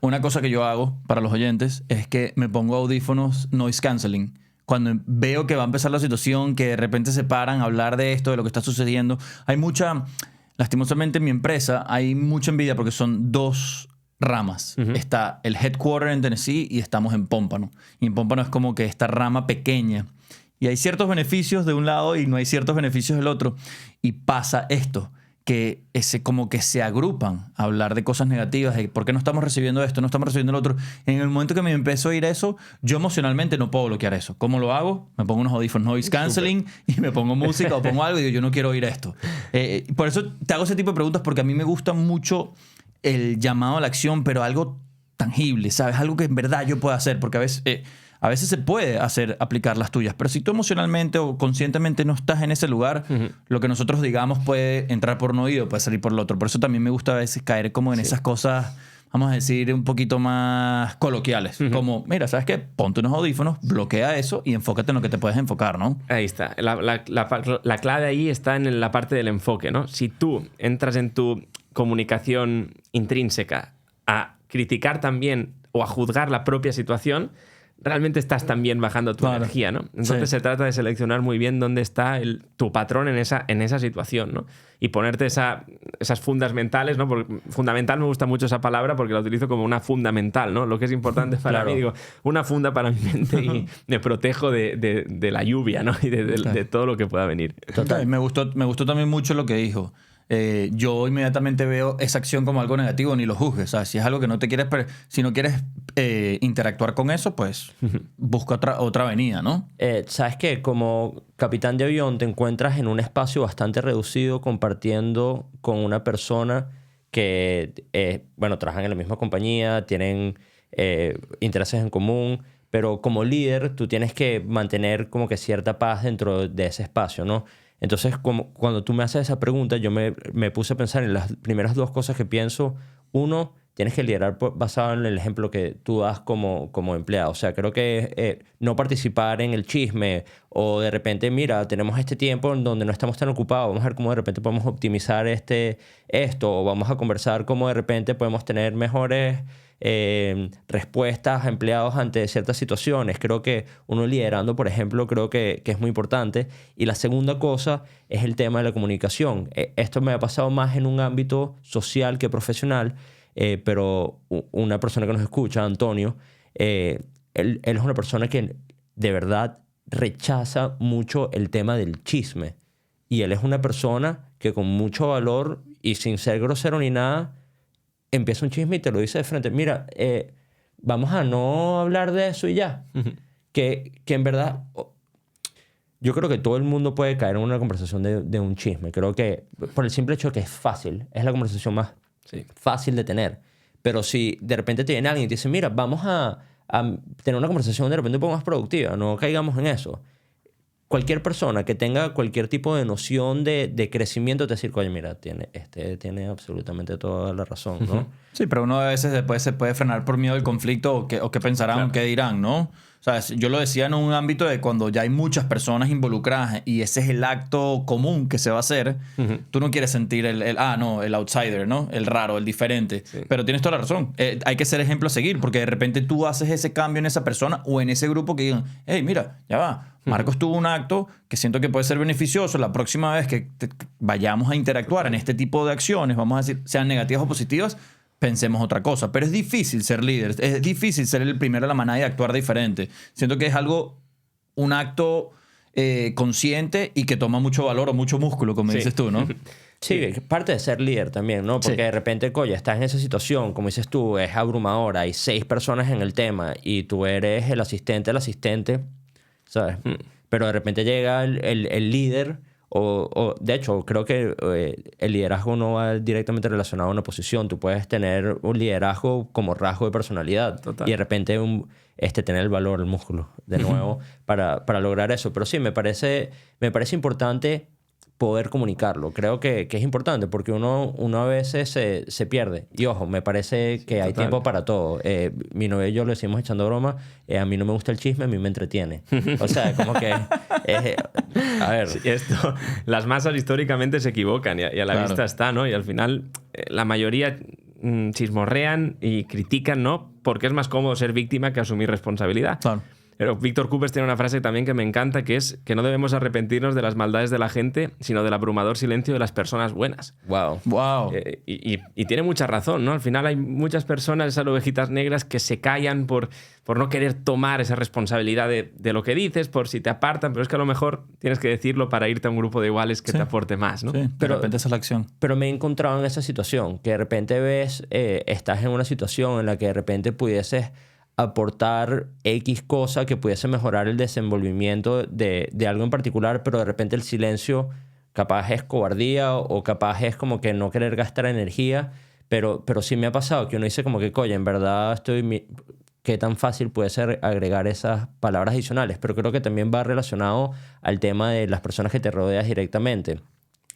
Una cosa que yo hago para los oyentes es que me pongo audífonos noise cancelling. Cuando veo que va a empezar la situación, que de repente se paran a hablar de esto, de lo que está sucediendo, hay lastimosamente en mi empresa, hay mucha envidia porque son dos ramas. Está el headquarter en Tennessee y estamos en Pómpano. Y en Pómpano es como que esta rama pequeña. Y hay ciertos beneficios de un lado y no hay ciertos beneficios del otro. Y pasa esto, que como que se agrupan a hablar de cosas negativas, de por qué no estamos recibiendo esto, no estamos recibiendo lo otro. En el momento que me empezó a ir eso, yo emocionalmente no puedo bloquear eso. ¿Cómo lo hago? Me pongo unos audífonos noise cancelling y me pongo música o pongo algo y digo, yo no quiero oír esto. Por eso te hago ese tipo de preguntas, porque a mí me gusta mucho el llamado a la acción, pero algo tangible, ¿sabes? Algo que en verdad yo pueda hacer, porque a veces se puede aplicar las tuyas, pero si tú emocionalmente o conscientemente no estás en ese lugar, lo que nosotros digamos puede entrar por un oído, puede salir por el otro. Por eso también me gusta a veces caer como en esas cosas vamos a decir, un poquito más coloquiales. Como, mira, ¿sabes qué? Ponte unos audífonos, bloquea eso y enfócate en lo que te puedes enfocar, ¿no? Ahí está. La clave ahí está en la parte del enfoque, ¿no? Si tú entras en tu comunicación intrínseca a criticar también o a juzgar la propia situación, realmente estás también bajando tu energía, ¿no? Entonces se trata de seleccionar muy bien dónde está tu patrón en esa situación, ¿no? Y ponerte esas fundas mentales, ¿no? Porque fundamental, me gusta mucho esa palabra porque la utilizo como una funda mental, ¿no? Lo que es importante para mí, digo, una funda para mi mente y me protejo de la lluvia, ¿no? Y de todo lo que pueda venir. Total. Me gustó también mucho lo que dijo. Yo inmediatamente veo esa acción como algo negativo, ni lo juzgues. O sea, si es algo que no te quieres, si no quieres interactuar con eso, pues busca otra avenida, ¿no? Sabes que como capitán de avión te encuentras en un espacio bastante reducido compartiendo con una persona que, bueno, trabajan en la misma compañía, tienen intereses en común, pero como líder tú tienes que mantener como que cierta paz dentro de ese espacio, ¿no? Entonces, cuando tú me haces esa pregunta, yo me puse a pensar en las primeras dos cosas que pienso. Uno, tienes que liderar basado en el ejemplo que tú das como empleado. O sea, creo que no participar en el chisme o de repente, mira, tenemos este tiempo en donde no estamos tan ocupados, vamos a ver cómo de repente podemos optimizar esto o vamos a conversar cómo de repente podemos tener mejores respuestas a empleados ante ciertas situaciones. Creo que uno liderando, por ejemplo, creo que es muy importante. Y la segunda cosa es el tema de la comunicación. Esto me ha pasado más en un ámbito social que profesional, pero una persona que nos escucha, Antonio, él es una persona que de verdad rechaza mucho el tema del chisme. Y él es una persona que con mucho valor y sin ser grosero ni nada, empieza un chisme y te lo dice de frente. Mira, vamos a no hablar de eso y ya. Que en verdad, yo creo que todo el mundo puede caer en una conversación de un chisme. Creo que por el simple hecho de que es fácil, es la conversación más fácil de tener. Pero si de repente te viene alguien y te dice, mira, vamos a tener una conversación de repente un poco más productiva, no caigamos en eso. Cualquier persona que tenga cualquier tipo de noción de crecimiento te decir, oye, mira, tiene absolutamente toda la razón, ¿no? Sí, pero uno a veces después se puede frenar por miedo al conflicto o qué pensarán o qué dirán, ¿no? O sea, yo lo decía en un ámbito de cuando ya hay muchas personas involucradas y ese es el acto común que se va a hacer, tú no quieres sentir el outsider, ¿no? El raro, el diferente. Sí. Pero tienes toda la razón. Hay que ser ejemplo a seguir porque de repente tú haces ese cambio en esa persona o en ese grupo que digan, hey, mira, ya va. Marcos tuvo un acto que siento que puede ser beneficioso. La próxima vez que vayamos a interactuar en este tipo de acciones, vamos a decir, sean negativas o positivas, pensemos otra cosa. Pero es difícil ser líder. Es difícil ser el primero de la manada y actuar diferente. Siento que es un acto consciente y que toma mucho valor o mucho músculo, como dices tú, ¿no? Sí, parte de ser líder también, ¿no? Porque de repente, coño, estás en esa situación, como dices tú, es abrumadora, hay 6 personas en el tema y tú eres el asistente, ¿sabes? Pero de repente llega el líder o de hecho creo que el liderazgo no va directamente relacionado a una posición. Tú puedes tener un liderazgo como rasgo de personalidad. Total. Y de repente tener el valor, el músculo de nuevo para lograr eso. Pero sí, me parece importante poder comunicarlo. Creo que es importante porque uno a veces se pierde. Y ojo, me parece que hay tiempo para todo. Mi novia y yo lo decimos echando broma. A mí no me gusta el chisme, a mí me entretiene. O sea, como que... a ver... Sí, las masas históricamente se equivocan y a la vista está, ¿no? Y al final la mayoría chismorrean y critican, ¿no? Porque es más cómodo ser víctima que asumir responsabilidad. Claro. Pero Víctor Coopers tiene una frase también que me encanta, que es que no debemos arrepentirnos de las maldades de la gente, sino del abrumador silencio de las personas buenas. Wow. Y tiene mucha razón, ¿no? Al final hay muchas personas, esas ovejitas negras, que se callan por no querer tomar esa responsabilidad de lo que dices, por si te apartan, pero es que a lo mejor tienes que decirlo para irte a un grupo de iguales que te aporte más, ¿no? Sí, de repente esa es la acción. Pero me he encontrado en esa situación, que de repente estás en una situación en la que de repente pudieses aportar X cosa que pudiese mejorar el desenvolvimiento de algo en particular, pero de repente el silencio capaz es cobardía o capaz es como que no querer gastar energía, pero sí me ha pasado que uno dice como que, coño, en verdad qué tan fácil puede ser agregar esas palabras adicionales, pero creo que también va relacionado al tema de las personas que te rodeas directamente.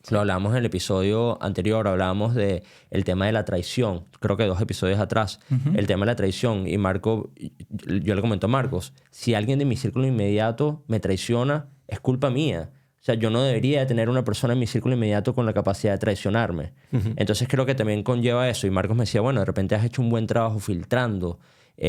Lo hablamos en el episodio anterior, hablábamos del tema de la traición, creo que 2 episodios atrás, el tema de la traición. Y Marco, yo le comento a Marcos, si alguien de mi círculo inmediato me traiciona, es culpa mía. O sea, yo no debería tener una persona en mi círculo inmediato con la capacidad de traicionarme. Entonces creo que también conlleva eso. Y Marcos me decía, bueno, de repente has hecho un buen trabajo filtrando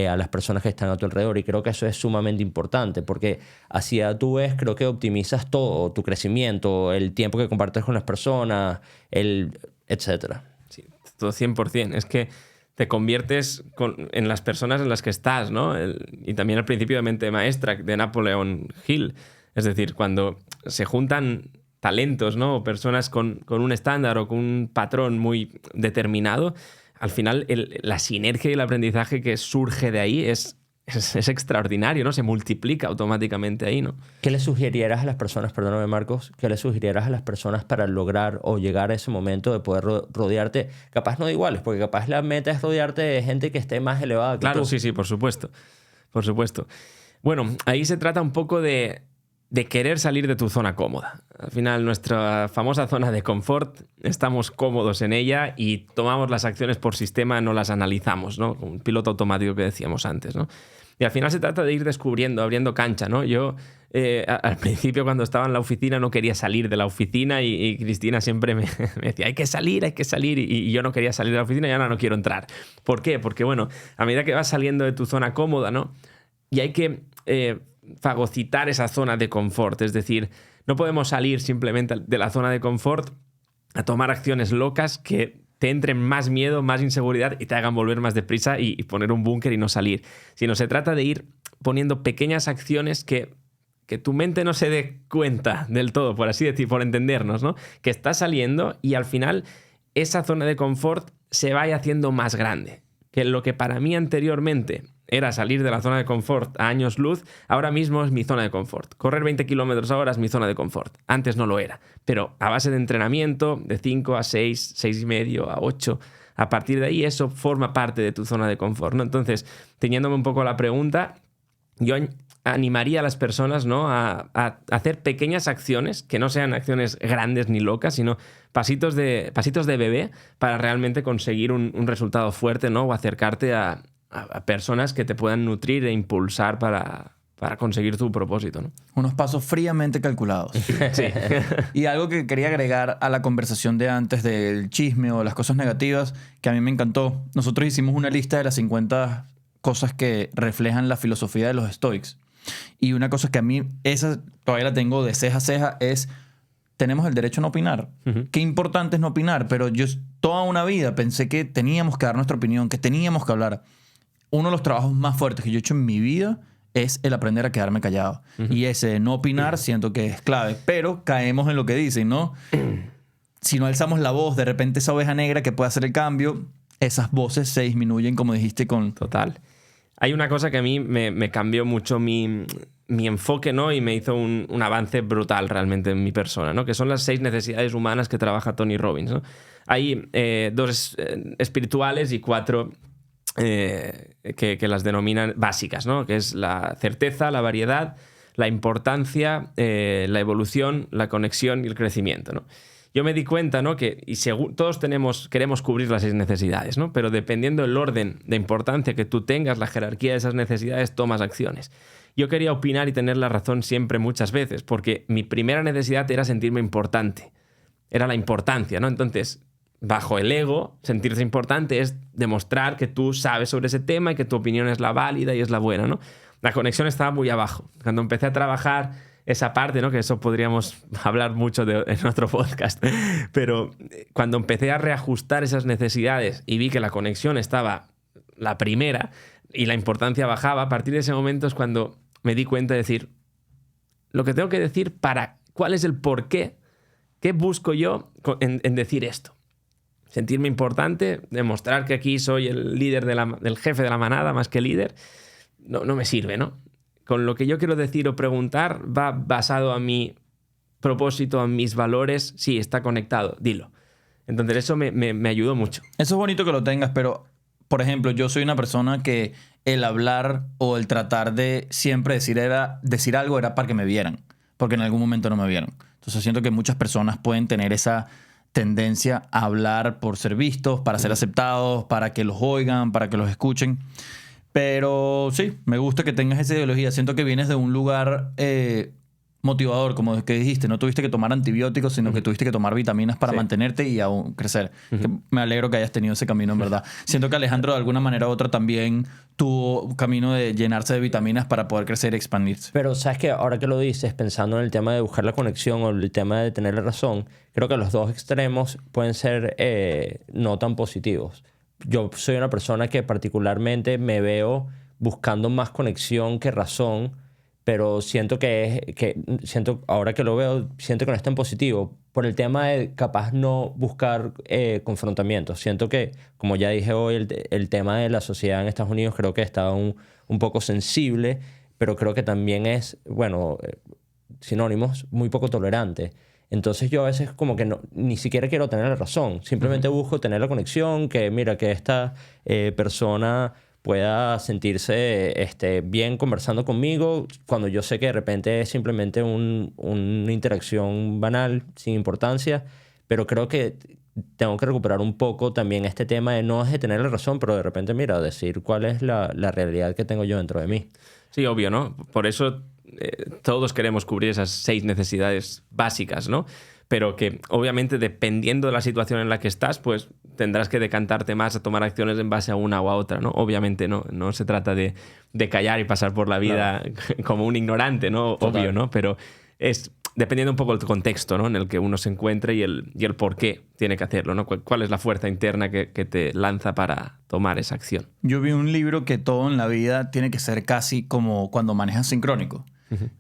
a las personas que están a tu alrededor. Y creo que eso es sumamente importante porque así a tu vez creo que optimizas todo, tu crecimiento, el tiempo que compartes con las personas, etcétera. Sí, todo 100%. Es que te conviertes en las personas en las que estás, ¿no? Y también el principio de mente maestra de Napoleon Hill. Es decir, cuando se juntan talentos, ¿no? O personas con un estándar o con un patrón muy determinado, al final la sinergia y el aprendizaje que surge de ahí es extraordinario, ¿no? Se multiplica automáticamente ahí, ¿no? ¿Qué le sugirieras a las personas, perdóname Marcos, qué le sugirieras a las personas para lograr o llegar a ese momento de poder rodearte, capaz no de iguales, porque capaz la meta es rodearte de gente que esté más elevada que Claro, tú? sí, por supuesto. Por supuesto. Bueno, ahí se trata un poco de querer salir de tu zona cómoda. Al final, nuestra famosa zona de confort, estamos cómodos en ella y tomamos las acciones por sistema, no las analizamos, ¿no? Como un piloto automático que decíamos antes, ¿no? Y al final se trata de ir descubriendo, abriendo cancha, ¿no? Yo, al principio, cuando estaba en la oficina, no quería salir de la oficina y Cristina siempre me decía, hay que salir, y yo no quería salir de la oficina y ahora no quiero entrar. ¿Por qué? Porque, bueno, a medida que vas saliendo de tu zona cómoda, ¿no? Y hay que fagocitar esa zona de confort. Es decir, no podemos salir simplemente de la zona de confort a tomar acciones locas que te entren más miedo, más inseguridad y te hagan volver más deprisa y poner un búnker y no salir. Sino se trata de ir poniendo pequeñas acciones que tu mente no se dé cuenta del todo, por así decir, por entendernos, ¿no? Que está saliendo y al final esa zona de confort se vaya haciendo más grande. Que lo que para mí anteriormente era salir de la zona de confort a años luz, ahora mismo es mi zona de confort. Correr 20 kilómetros ahora es mi zona de confort. Antes no lo era. Pero a base de entrenamiento, de 5 a 6, 6,5 a 8, a partir de ahí eso forma parte de tu zona de confort, ¿no? Entonces, teniéndome un poco la pregunta, yo animaría a las personas, ¿no? a hacer pequeñas acciones, que no sean acciones grandes ni locas, sino pasitos de bebé para realmente conseguir un resultado fuerte, ¿no? O acercarte a personas que te puedan nutrir e impulsar para conseguir tu propósito, ¿no? Unos pasos fríamente calculados. Sí. Y algo que quería agregar a la conversación de antes del chisme o las cosas negativas, que a mí me encantó. Nosotros hicimos una lista de las 50 cosas que reflejan la filosofía de los estoicos. Y una cosa que a mí, esa todavía la tengo de ceja a ceja, es tenemos el derecho a no opinar. Qué importante es no opinar, pero yo toda una vida pensé que teníamos que dar nuestra opinión, que teníamos que hablar. Uno de los trabajos más fuertes que yo he hecho en mi vida es el aprender a quedarme callado. Y ese de no opinar siento que es clave. Pero caemos en lo que dicen, ¿no? Si no alzamos la voz, de repente esa oveja negra que puede hacer el cambio, esas voces se disminuyen, como dijiste, con... Total. Hay una cosa que a mí me cambió mucho mi enfoque, ¿no? Y me hizo un avance brutal realmente en mi persona, ¿no? Que son las 6 necesidades humanas que trabaja Tony Robbins, ¿no? Hay 2 espirituales y 4... que las denominan básicas, ¿no? Que es la certeza, la variedad, la importancia, la evolución, la conexión y el crecimiento, ¿no? Yo me di cuenta, ¿no? Que todos queremos cubrir las 6 necesidades, ¿no? Pero dependiendo del orden de importancia que tú tengas, la jerarquía de esas necesidades, tomas acciones. Yo quería opinar y tener la razón siempre, muchas veces, porque mi primera necesidad era sentirme importante. Era la importancia, ¿no? Entonces, bajo el ego, sentirse importante es demostrar que tú sabes sobre ese tema y que tu opinión es la válida y es la buena, ¿no? La conexión estaba muy abajo. Cuando empecé a trabajar esa parte, ¿no? Que eso podríamos hablar mucho en otro podcast, pero cuando empecé a reajustar esas necesidades y vi que la conexión estaba la primera y la importancia bajaba, a partir de ese momento es cuando me di cuenta de decir lo que tengo que decir cuál es el porqué, qué busco yo en decir esto. Sentirme importante, demostrar que aquí soy el líder del jefe de la manada más que líder, no me sirve, ¿no? Con lo que yo quiero decir o preguntar va basado a mi propósito, a mis valores. Sí, está conectado, dilo. Entonces eso me ayudó mucho. Eso es bonito que lo tengas, pero, por ejemplo, yo soy una persona que el hablar o el tratar de siempre decir algo era para que me vieran, porque en algún momento no me vieron. Entonces siento que muchas personas pueden tener esa tendencia a hablar por ser vistos, para ser aceptados, para que los oigan, para que los escuchen. Pero sí, me gusta que tengas esa ideología. Siento que vienes de un lugar motivador, como que dijiste. No tuviste que tomar antibióticos, sino que tuviste que tomar vitaminas para mantenerte y aún crecer. Que me alegro que hayas tenido ese camino, en verdad. Siento que Alejandro, de alguna manera u otra, también tuvo un camino de llenarse de vitaminas para poder crecer y expandirse. Pero sabes que ahora que lo dices, pensando en el tema de buscar la conexión o el tema de tener la razón, creo que los dos extremos pueden ser no tan positivos. Yo soy una persona que particularmente me veo buscando más conexión que razón, pero siento ahora que lo veo, siento que no es tan positivo por el tema de capaz no buscar confrontamientos. Siento que, como ya dije hoy, el tema de la sociedad en Estados Unidos creo que está un poco sensible, pero creo que también es, bueno, sinónimos, muy poco tolerante. Entonces yo a veces como que ni siquiera quiero tener la razón. Simplemente busco tener la conexión, que mira, que esta persona pueda sentirse bien conversando conmigo cuando yo sé que de repente es simplemente una interacción banal, sin importancia. Pero creo que tengo que recuperar un poco también este tema de no es de tener la razón, pero de repente, mira, decir cuál es la realidad que tengo yo dentro de mí. Sí, obvio, ¿no? Por eso todos queremos cubrir esas 6 necesidades básicas, ¿no? Pero que obviamente dependiendo de la situación en la que estás, pues tendrás que decantarte más a tomar acciones en base a una o a otra, ¿no? Obviamente no se trata de callar y pasar por la vida como un ignorante, ¿no? Total. Obvio, ¿no? Pero es dependiendo un poco del contexto, ¿no? En el que uno se encuentre y el por qué tiene que hacerlo, ¿no? ¿Cuál es la fuerza interna que te lanza para tomar esa acción? Yo vi un libro que todo en la vida tiene que ser casi como cuando manejas sincrónico.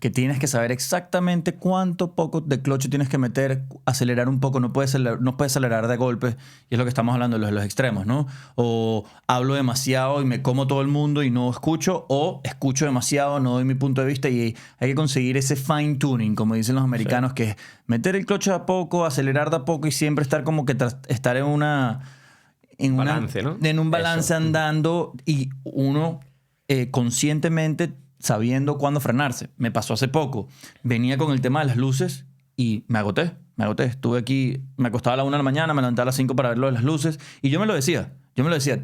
Que tienes que saber exactamente cuánto poco de cloche tienes que meter, acelerar un poco, no puedes acelerar de golpe, y es lo que estamos hablando de los extremos, ¿no? O hablo demasiado y me como todo el mundo y no escucho, o escucho demasiado, no doy mi punto de vista, y hay que conseguir ese fine tuning, como dicen los americanos, que es meter el cloche de a poco, acelerar de a poco y siempre estar como que estar en un balance, ¿no? En un balance andando, y uno conscientemente sabiendo cuándo frenarse. Me pasó hace poco. Venía con el tema de las luces y me agoté. Estuve aquí, me acostaba a la 1 de la mañana, me levantaba a las 5 para ver lo de las luces, y yo me lo decía,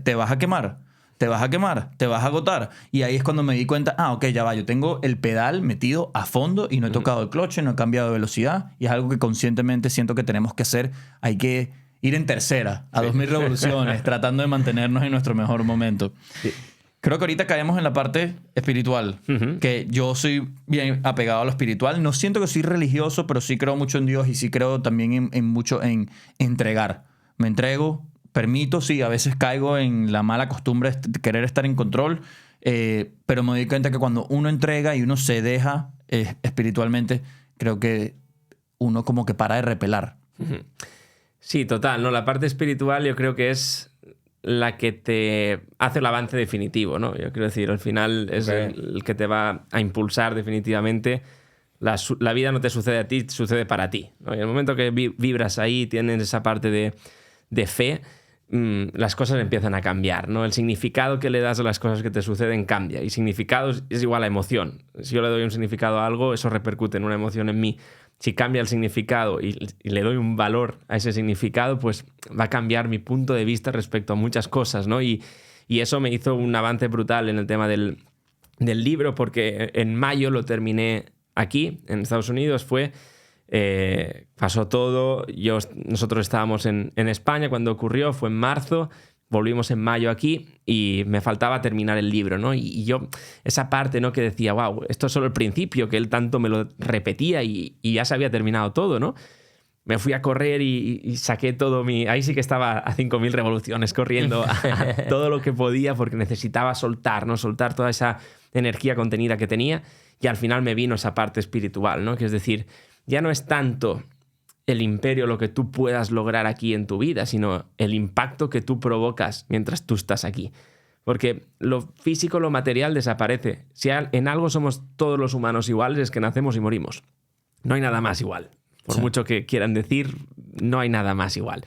te vas a quemar, te vas a agotar. Y ahí es cuando me di cuenta, ok, ya va, yo tengo el pedal metido a fondo y no he tocado el cloche, no he cambiado de velocidad, y es algo que conscientemente siento que tenemos que hacer. Hay que ir en tercera, a 2000 revoluciones, tratando de mantenernos en nuestro mejor momento. Sí. Creo que ahorita caemos en la parte espiritual, que yo soy bien apegado a lo espiritual. No siento que soy religioso, pero sí creo mucho en Dios y sí creo también mucho en entregar. Me entrego, permito, sí, a veces caigo en la mala costumbre de querer estar en control, pero me doy cuenta que cuando uno entrega y uno se deja espiritualmente, creo que uno como que para de repelar. Sí, total, ¿no? La parte espiritual yo creo que es la que te hace el avance definitivo, ¿no? Yo quiero decir, al final es el que te va a impulsar definitivamente. La vida no te sucede a ti, sucede para ti, ¿no? Y en el momento que vibras ahí, tienes esa parte de fe, las cosas empiezan a cambiar, ¿no? El significado que le das a las cosas que te suceden cambia. Y significado es igual a emoción. Si yo le doy un significado a algo, eso repercute en una emoción en mí. Si cambia el significado y le doy un valor a ese significado, pues va a cambiar mi punto de vista respecto a muchas cosas, ¿no? Y eso me hizo un avance brutal en el tema del libro, porque en mayo lo terminé aquí, en Estados Unidos. Pasó todo. Nosotros estábamos en España cuando ocurrió, fue en marzo. Volvimos en mayo aquí y me faltaba terminar el libro, ¿no? Y yo, esa parte, ¿no? Que decía, wow, esto es solo el principio, que él tanto me lo repetía y ya se había terminado todo, ¿no? Me fui a correr y saqué todo ahí sí que estaba a 5000 revoluciones corriendo a todo lo que podía, porque necesitaba soltar, ¿no? Soltar toda esa energía contenida que tenía, y al final me vino esa parte espiritual, ¿no? Que es decir, ya no es tanto el imperio lo que tú puedas lograr aquí en tu vida, sino el impacto que tú provocas mientras tú estás aquí. Porque lo físico, lo material desaparece. Si en algo somos todos los humanos iguales, es que nacemos y morimos. No hay nada más igual. Por mucho que quieran decir, no hay nada más igual.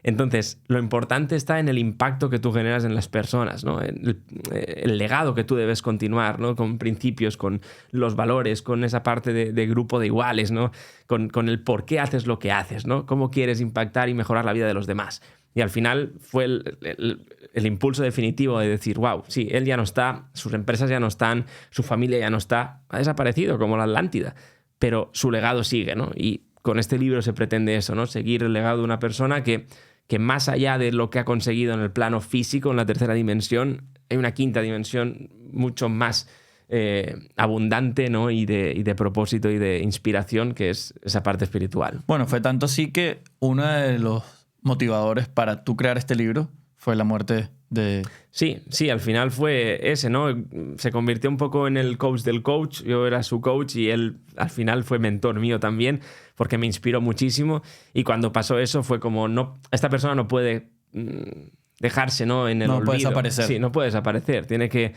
Entonces, lo importante está en el impacto que tú generas en las personas, ¿no? El legado que tú debes continuar, ¿no? Con principios, con los valores, con esa parte de grupo de iguales, ¿no? Con el por qué haces lo que haces, ¿no? Cómo quieres impactar y mejorar la vida de los demás. Y al final fue el impulso definitivo de decir, wow, sí, él ya no está, sus empresas ya no están, su familia ya no está, ha desaparecido como la Atlántida, pero su legado sigue, ¿no? Y con este libro se pretende eso, ¿no? Seguir el legado de una persona que más allá de lo que ha conseguido en el plano físico, en la tercera dimensión, hay una quinta dimensión mucho más abundante, ¿no? y de propósito y de inspiración, que es esa parte espiritual. Bueno, fue tanto así que uno de los motivadores para tú crear este libro fue la muerte de... Sí, al final fue ese, ¿no? Se convirtió un poco en el coach del coach. Yo era su coach y él al final fue mentor mío también, porque me inspiró muchísimo. Y cuando pasó eso fue como, no, esta persona no puede dejarse, ¿no? En el olvido. No puede desaparecer. Sí, no puede desaparecer. Tiene que,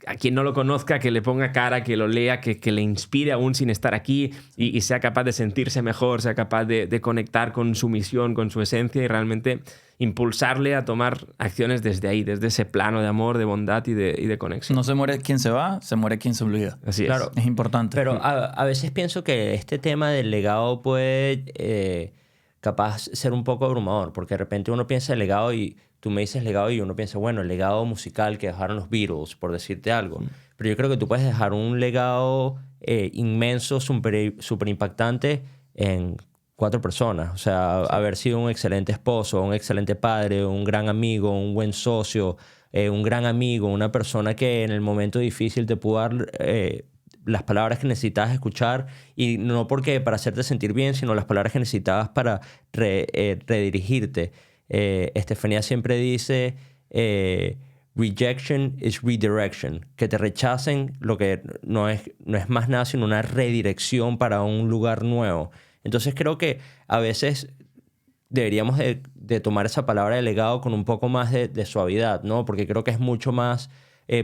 a quien no lo conozca, que le ponga cara, que lo lea, que le inspire aún sin estar aquí y sea capaz de sentirse mejor, sea capaz de conectar con su misión, con su esencia y realmente impulsarle a tomar acciones desde ahí, desde ese plano de amor, de bondad y de conexión. No se muere quien se va, se muere quien se olvida. Así es. Claro. Es importante. Pero a veces pienso que este tema del legado puede capaz ser un poco abrumador, porque de repente uno piensa en legado y tú me dices legado y uno piensa, bueno, el legado musical que dejaron los Beatles, por decirte algo. Pero yo creo que tú puedes dejar un legado inmenso, súper impactante en 4 personas. O sea, haber sido un excelente esposo, un excelente padre, un gran amigo, un buen socio, un gran amigo, una persona que en el momento difícil te pudo dar las palabras que necesitabas escuchar, y no porque para hacerte sentir bien, sino las palabras que necesitabas para redirigirte. Estefanía siempre dice rejection is redirection, que te rechacen lo que no es más nada sino una redirección para un lugar nuevo. Entonces creo que a veces deberíamos de tomar esa palabra de legado con un poco más de suavidad, ¿no? Porque creo que es mucho más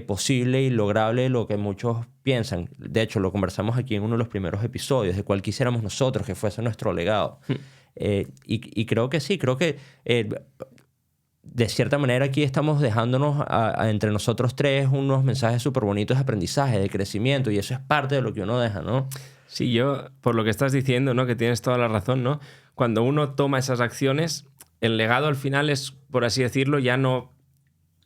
posible y lograble de lo que muchos piensan. De hecho, lo conversamos aquí en uno de los primeros episodios, de cuál quisiéramos nosotros que fuese nuestro legado. Y creo que sí, creo que de cierta manera aquí estamos dejándonos entre nosotros tres unos mensajes súper bonitos de aprendizaje, de crecimiento, y eso es parte de lo que uno deja, ¿no? Sí, yo, por lo que estás diciendo, ¿no? Que tienes toda la razón, ¿no? Cuando uno toma esas acciones, el legado al final es, por así decirlo, ya no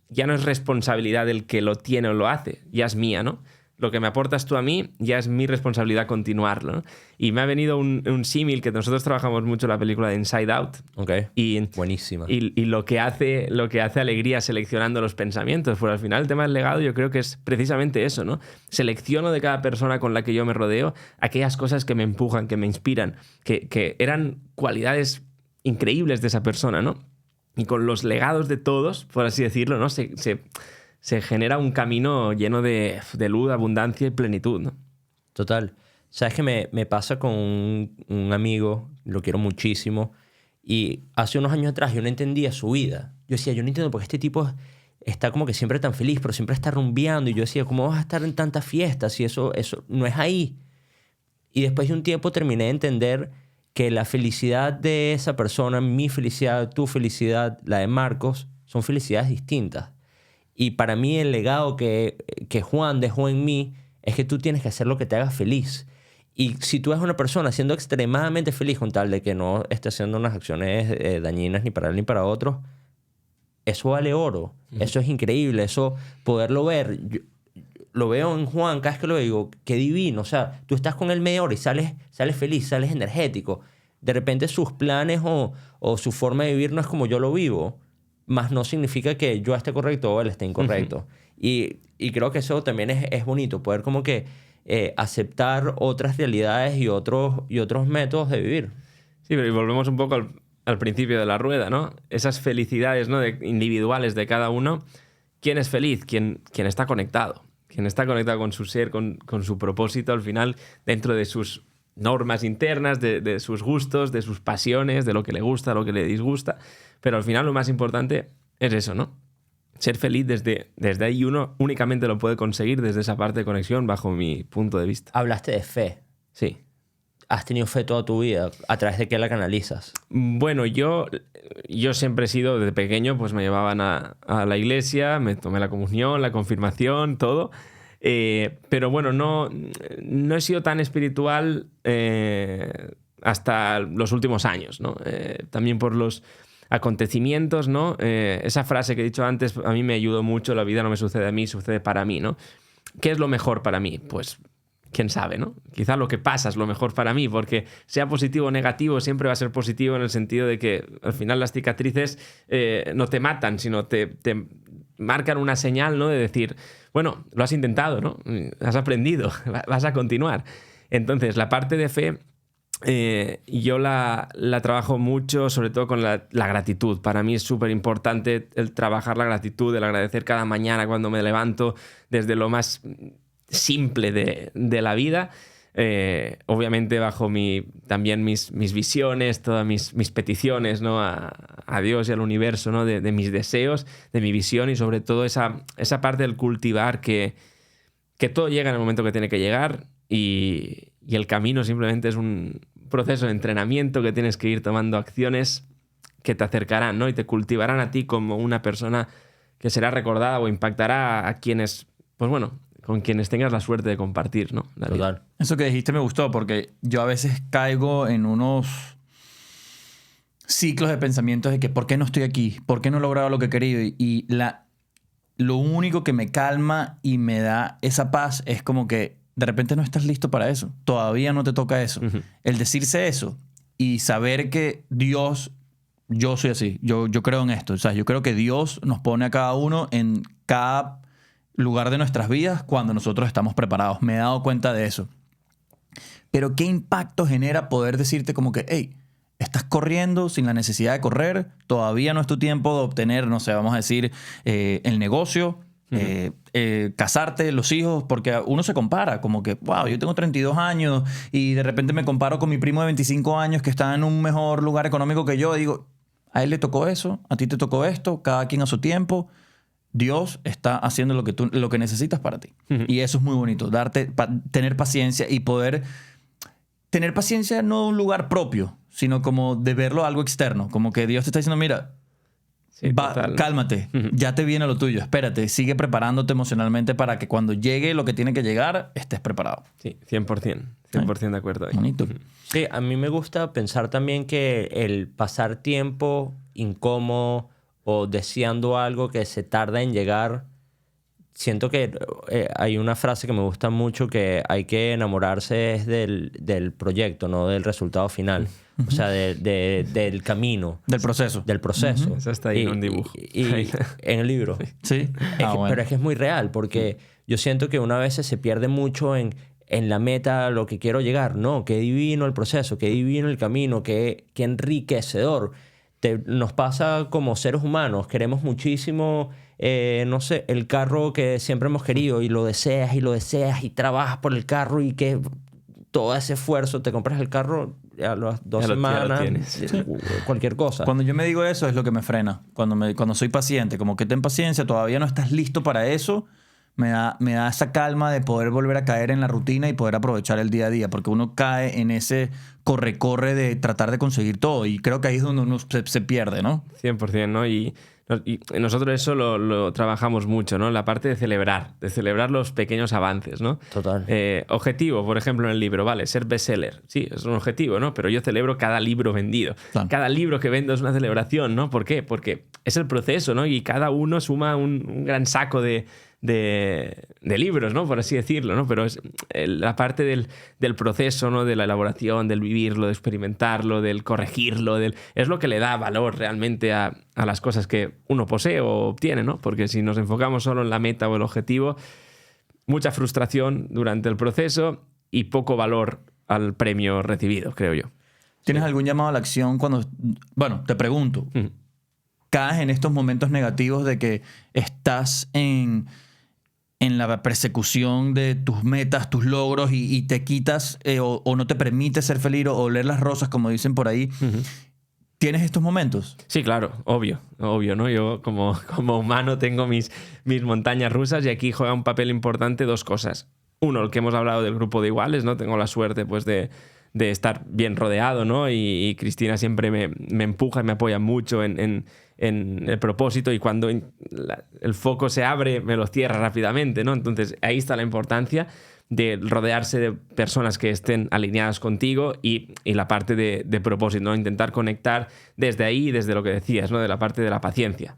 es responsabilidad del que lo tiene o lo hace, ya es mía, ¿no? Lo que me aportas tú a mí ya es mi responsabilidad continuarlo, ¿no? Y me ha venido un símil que nosotros trabajamos mucho en la película de Inside Out. Ok, buenísima. Y lo que hace Alegría seleccionando los pensamientos. Pues al final el tema del legado yo creo que es precisamente eso, ¿no? Selecciono de cada persona con la que yo me rodeo aquellas cosas que me empujan, que me inspiran, que eran cualidades increíbles de esa persona, ¿no? Y con los legados de todos, por así decirlo, ¿no? Se genera un camino lleno de luz, abundancia y plenitud, ¿no? Total. ¿Sabes qué me pasa con un amigo? Lo quiero muchísimo. Y hace unos años atrás yo no entendía su vida. Yo decía, yo no entiendo por qué este tipo está como que siempre tan feliz, pero siempre está rumbeando. Y yo decía, ¿cómo vas a estar en tantas fiestas si eso no es ahí? Y después de un tiempo terminé de entender que la felicidad de esa persona, mi felicidad, tu felicidad, la de Marcos, son felicidades distintas. Y para mí el legado que Juan dejó en mí es que tú tienes que hacer lo que te haga feliz. Y si tú eres una persona siendo extremadamente feliz con tal de que no esté haciendo unas acciones dañinas ni para él ni para otros, eso vale oro. Eso es increíble. Eso, poderlo ver. Yo lo veo en Juan, cada vez que lo veo, digo, qué divino. O sea, tú estás con él media hora y sales feliz, sales energético. De repente sus planes o su forma de vivir no es como yo lo vivo, más no significa que yo esté correcto o él esté incorrecto. Y creo que eso también es bonito, poder como que aceptar otras realidades y otros métodos de vivir. Sí, pero y volvemos un poco al principio de la rueda, ¿no? Esas felicidades, ¿no? Individuales de cada uno. ¿Quién es feliz? Quien está conectado. Quien está conectado con su ser, con su propósito, al final, dentro de sus normas internas, de sus gustos, de sus pasiones, de lo que le gusta, lo que le disgusta. Pero al final lo más importante es eso, ¿no? Ser feliz desde ahí, uno únicamente lo puede conseguir desde esa parte de conexión, bajo mi punto de vista. Hablaste de fe. Sí. has tenido fe toda tu vida? ¿A través de qué la canalizas? Bueno, yo siempre he sido, desde pequeño, pues me llevaban a la iglesia, me tomé la comunión, la confirmación, todo. Pero bueno, no he sido tan espiritual hasta los últimos años, ¿no? También por los acontecimientos, ¿no? Esa frase que he dicho antes a mí me ayudó mucho. La vida no me sucede a mí, sucede para mí, ¿no? ¿Qué es lo mejor para mí? Pues quién sabe, ¿no? Quizá lo que pasa es lo mejor para mí, porque sea positivo o negativo, siempre va a ser positivo en el sentido de que al final las cicatrices no te matan, sino te marcan una señal, ¿no? De decir, bueno, lo has intentado, ¿no? Has aprendido, vas a continuar. Entonces, la parte de fe yo la trabajo mucho, sobre todo con la gratitud. Para mí es súper importante el trabajar la gratitud, el agradecer cada mañana cuando me levanto, desde lo más simple de la vida. Obviamente bajo también mis visiones, todas mis peticiones, ¿no? a Dios y al universo, ¿no? de mis deseos, de mi visión, y sobre todo esa parte del cultivar que todo llega en el momento que tiene que llegar, y el camino simplemente es un proceso de entrenamiento que tienes que ir tomando acciones que te acercarán, ¿no? Y te cultivarán a ti como una persona que será recordada o impactará a quienes, pues bueno, con quienes tengas la suerte de compartir, ¿no? La vida. Total. Eso que dijiste me gustó, porque yo a veces caigo en unos ciclos de pensamientos de que ¿por qué no estoy aquí? ¿Por qué no he logrado lo que he querido? Y lo único que me calma y me da esa paz es como que de repente no estás listo para eso. Todavía no te toca eso. Uh-huh. El decirse eso y saber que Dios, yo soy así, yo creo en esto. O sea, yo creo que Dios nos pone a cada uno en cada lugar de nuestras vidas cuando nosotros estamos preparados. Me he dado cuenta de eso. Pero ¿qué impacto genera poder decirte como que, hey, estás corriendo sin la necesidad de correr, todavía no es tu tiempo de obtener, no sé, vamos a decir, el negocio, casarte, los hijos, porque uno se compara, como que, wow, yo tengo 32 años y de repente me comparo con mi primo de 25 años que está en un mejor lugar económico que yo, y digo, a él le tocó eso, a ti te tocó esto, cada quien a su tiempo. Dios está haciendo lo que necesitas para ti. Uh-huh. Y eso es muy bonito, tener paciencia y poder tener paciencia no de un lugar propio, sino como de verlo algo externo, como que Dios te está diciendo, mira, sí, cálmate, uh-huh, ya te viene lo tuyo, espérate, sigue preparándote emocionalmente para que cuando llegue lo que tiene que llegar, estés preparado. Sí, 100% de acuerdo ahí. Bonito. Uh-huh. Sí, a mí me gusta pensar también que el pasar tiempo incómodo o deseando algo que se tarda en llegar, siento que hay una frase que me gusta mucho, que hay que enamorarse es del proyecto, no del resultado final. Uh-huh. O sea, del camino. Del proceso. Del proceso. Uh-huh. Eso está ahí en un dibujo. Y en el libro. Sí. Bueno. Pero es que es muy real, porque yo siento que una vez se pierde mucho en la meta, lo que quiero llegar. No, qué divino el proceso, qué divino el camino, qué enriquecedor. Nos pasa como seres humanos, queremos muchísimo, no sé, el carro que siempre hemos querido, y lo deseas y trabajas por el carro, y que todo ese esfuerzo, te compras el carro a las 2 semanas, cualquier cosa. Cuando yo me digo eso es lo que me frena, cuando soy paciente, como que ten paciencia, todavía no estás listo para eso. Me da esa calma de poder volver a caer en la rutina y poder aprovechar el día a día, porque uno cae en ese corre de tratar de conseguir todo, y creo que ahí es donde uno se pierde, ¿no? 100%, ¿no? Y nosotros eso lo trabajamos mucho, ¿no? La parte de celebrar los pequeños avances, ¿no? Total. Objetivo, por ejemplo, en el libro, vale, ser bestseller. Sí, es un objetivo, ¿no? Pero yo celebro cada libro vendido. Claro. Cada libro que vendo es una celebración, ¿no? ¿Por qué? Porque es el proceso, ¿no? Y cada uno suma un gran saco de libros, ¿no? Por así decirlo, ¿no? Pero es la parte del proceso, ¿no? De la elaboración, del vivirlo, de experimentarlo, del corregirlo, es lo que le da valor realmente a las cosas que uno posee o obtiene, ¿no? Porque si nos enfocamos solo en la meta o el objetivo, mucha frustración durante el proceso y poco valor al premio recibido, creo yo. ¿Tienes algún llamado a la acción cuando... Bueno, te pregunto. Uh-huh. ¿Caes en estos momentos negativos de que estás en la persecución de tus metas, tus logros, y te quitas o no te permite ser feliz o oler las rosas, como dicen por ahí? Uh-huh. ¿Tienes estos momentos? Sí, claro, obvio, ¿no? Yo como humano tengo mis montañas rusas, y aquí juega un papel importante 2 cosas. Uno, el que hemos hablado del grupo de iguales, ¿no? Tengo la suerte, pues, de de estar bien rodeado, ¿no? Y Cristina siempre me empuja y me apoya mucho en el propósito, y cuando el foco se abre me lo cierra rápidamente, ¿no? Entonces ahí está la importancia de rodearse de personas que estén alineadas contigo y la parte de propósito, ¿no? Intentar conectar desde ahí, desde lo que decías, ¿no? De la parte de la paciencia.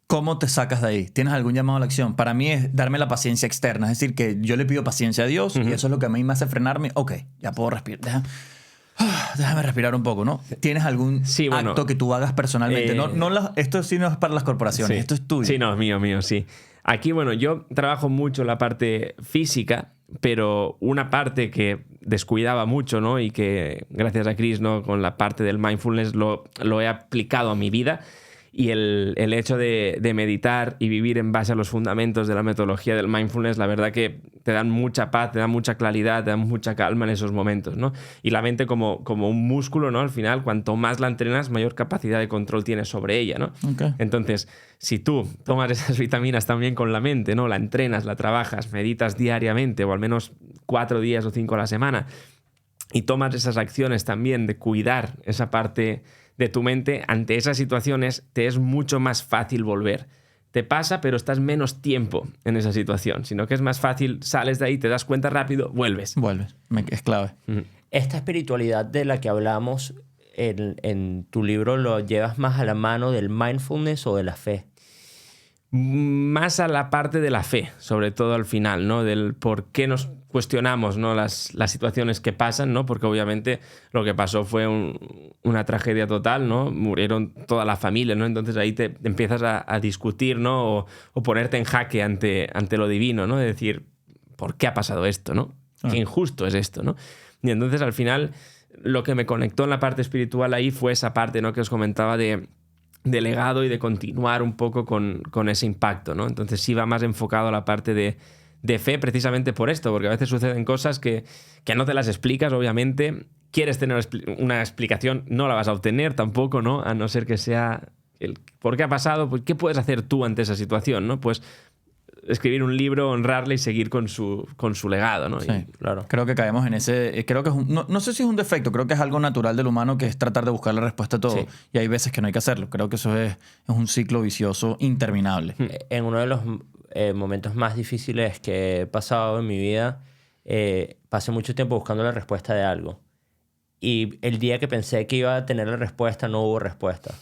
¿Cómo te sacas de ahí? ¿Tienes algún llamado a la acción? Para mí es darme la paciencia externa. Es decir, que yo le pido paciencia a Dios y eso es lo que a mí me hace frenarme. Ok, ya puedo respirar. Déjame respirar un poco, ¿no? ¿Tienes algún acto que tú hagas personalmente? Esto sí no es para las corporaciones, esto es tuyo. Sí, no, mío, sí. Aquí, bueno, yo trabajo mucho la parte física, pero una parte que descuidaba mucho, ¿no? Y que gracias a Chris, ¿no? Con la parte del mindfulness lo he aplicado a mi vida. Y el hecho de meditar y vivir en base a los fundamentos de la metodología del mindfulness, la verdad que te dan mucha paz, te dan mucha claridad, te dan mucha calma en esos momentos, ¿no? Y la mente como un músculo, ¿no? Al final, cuanto más la entrenas, mayor capacidad de control tienes sobre ella, ¿no? Okay. Entonces, si tú tomas esas vitaminas también con la mente, ¿no? La entrenas, la trabajas, meditas diariamente o al menos 4 días o 5 a la semana y tomas esas acciones también de cuidar esa parte de tu mente, ante esas situaciones te es mucho más fácil volver. Te pasa, pero estás menos tiempo en esa situación, sino que es más fácil, sales de ahí, te das cuenta rápido, vuelves. Es clave. Esta espiritualidad de la que hablamos en tu libro, ¿lo llevas más a la mano del mindfulness o de la fe? Más a la parte de la fe, sobre todo al final, ¿no? Del por qué nos cuestionamos, ¿no? las situaciones que pasan, ¿no? Porque obviamente lo que pasó fue una tragedia total, ¿no? Murieron toda la familia, ¿no? Entonces ahí te empiezas a discutir, ¿no? O ponerte en jaque ante lo divino, ¿no? De decir, ¿por qué ha pasado esto, ¿no? Qué injusto es esto, ¿no? Y entonces al final lo que me conectó en la parte espiritual ahí fue esa parte, ¿no? Que os comentaba de legado y de continuar un poco con ese impacto, ¿no? Entonces sí va más enfocado a la parte de fe, precisamente por esto, porque a veces suceden cosas que no te las explicas, obviamente. Quieres tener una explicación, no la vas a obtener tampoco, ¿no? A no ser que sea el por qué ha pasado, pues qué puedes hacer tú ante esa situación, ¿no? Pues escribir un libro, honrarle y seguir con su legado, ¿no? Sí, y, claro. Creo que caemos en ese... Creo que es no sé si es un defecto, creo que es algo natural del humano, que es tratar de buscar la respuesta a todo. Sí. Y hay veces que no hay que hacerlo. Creo que eso es un ciclo vicioso interminable. En uno de los momentos más difíciles que he pasado en mi vida, pasé mucho tiempo buscando la respuesta de algo. Y el día que pensé que iba a tener la respuesta, no hubo respuesta.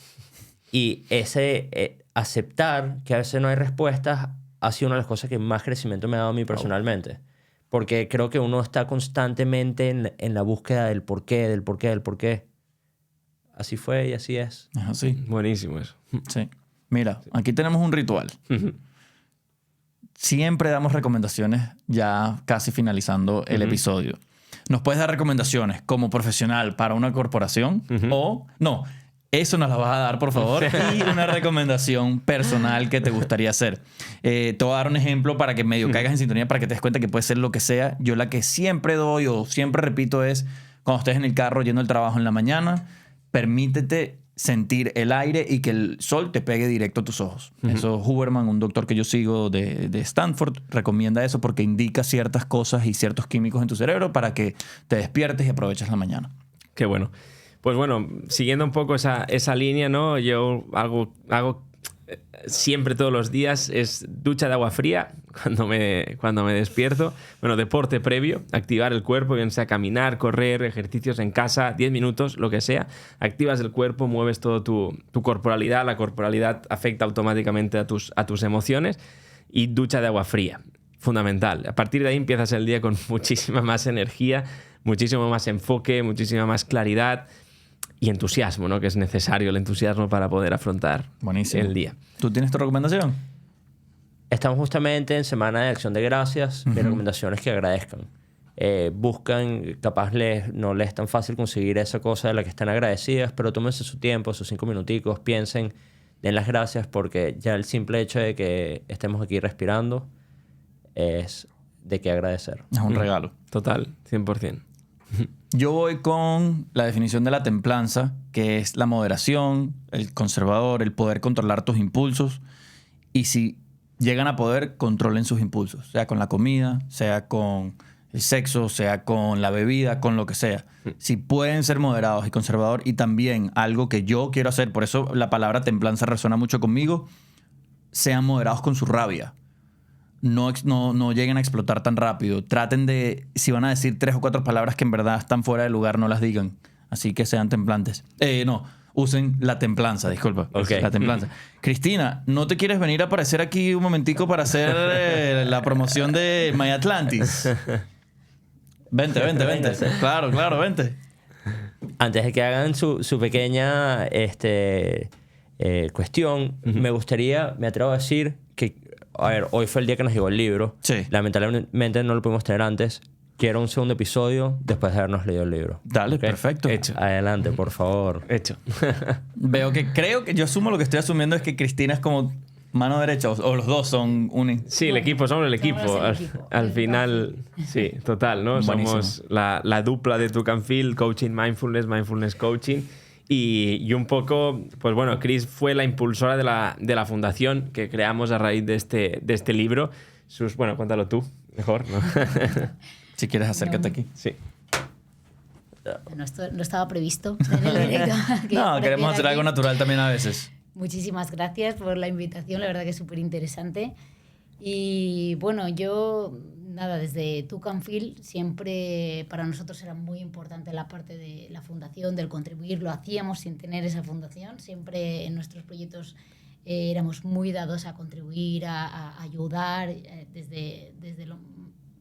Y ese aceptar que a veces no hay respuestas ha sido una de las cosas que más crecimiento me ha dado a mí personalmente. Porque creo que uno está constantemente en la búsqueda del porqué, del porqué, del porqué. Así fue y así es. Es así. Buenísimo eso. Sí. Mira, aquí tenemos un ritual. Siempre damos recomendaciones ya casi finalizando el episodio. ¿Nos puedes dar recomendaciones como profesional para una corporación? O no, eso nos la vas a dar, por favor. Y una recomendación personal que te gustaría hacer. Te voy a dar un ejemplo para que medio caigas en sintonía, para que te des cuenta que puede ser lo que sea. Yo la que siempre doy o siempre repito es, cuando estés en el carro yendo al trabajo en la mañana, permítete sentir el aire y que el sol te pegue directo a tus ojos. Eso Huberman, un doctor que yo sigo de Stanford, recomienda eso porque indica ciertas cosas y ciertos químicos en tu cerebro para que te despiertes y aproveches la mañana. Qué bueno. Pues bueno, siguiendo un poco esa línea, ¿no? Yo hago siempre todos los días es ducha de agua fría cuando me despierto. Bueno, deporte previo, activar el cuerpo, bien sea caminar, correr, ejercicios en casa, 10 minutos, lo que sea. Activas el cuerpo, mueves todo tu corporalidad. La corporalidad afecta automáticamente a tus emociones. Y ducha de agua fría, fundamental. A partir de ahí empiezas el día con muchísima más energía, muchísimo más enfoque, muchísima más claridad y entusiasmo, ¿no? Que es necesario el entusiasmo para poder afrontar el día. ¿Tú tienes tu recomendación? Estamos justamente en Semana de Acción de Gracias. Mi recomendación es que agradezcan. Buscan, capaz no les es tan fácil conseguir esa cosa de la que están agradecidas, pero tómense su tiempo, sus 5 minuticos, piensen, den las gracias, porque ya el simple hecho de que estemos aquí respirando es de qué agradecer. Es un regalo. Total, 100%. Yo voy con la definición de la templanza, que es la moderación, el conservador, el poder controlar tus impulsos. Y si llegan a poder, controlen sus impulsos, sea con la comida, sea con el sexo, sea con la bebida, con lo que sea. Si pueden ser moderados y conservador, y también algo que yo quiero hacer, por eso la palabra templanza resuena mucho conmigo, sean moderados con su rabia. No lleguen a explotar tan rápido. Traten de, si van a decir 3 o 4 palabras que en verdad están fuera de lugar, no las digan. Así que sean templantes. Usen la templanza, disculpa. Ok. La templanza. Cristina, ¿no te quieres venir a aparecer aquí un momentico para hacer la promoción de My Atlantis? Vente. Claro, vente. Antes de que hagan su pequeña cuestión, me atrevo a decir que, a ver, hoy fue el día que nos llegó el libro. Sí. Lamentablemente no lo pudimos tener antes. Quiero un segundo episodio después de habernos leído el libro. Dale, ¿Ok? perfecto. Hecho. Adelante, por favor. Hecho. Creo que yo asumo lo que estoy asumiendo es que Cristina es como mano derecha o los dos son un... Sí, el equipo, somos el equipo. Somos el equipo. Al final, sí, total, ¿no? Buenísimo. Somos la dupla de Tuck and Feel, coaching mindfulness coaching. Y un poco, pues bueno, Chris fue la impulsora de la fundación que creamos a raíz de este libro. Bueno, cuéntalo tú, mejor, ¿no? Si quieres, acércate aquí. Sí. Bueno, esto no estaba previsto en el directo. que No, queremos apareciera hacer aquí. algo natural también a veces. Muchísimas gracias por la invitación, la verdad que es súper interesante. Y bueno, yo, nada, desde Tuck and Feel siempre para nosotros era muy importante la parte de la fundación, del contribuir. Lo hacíamos sin tener esa fundación. Siempre en nuestros proyectos éramos muy dados a contribuir, a ayudar desde la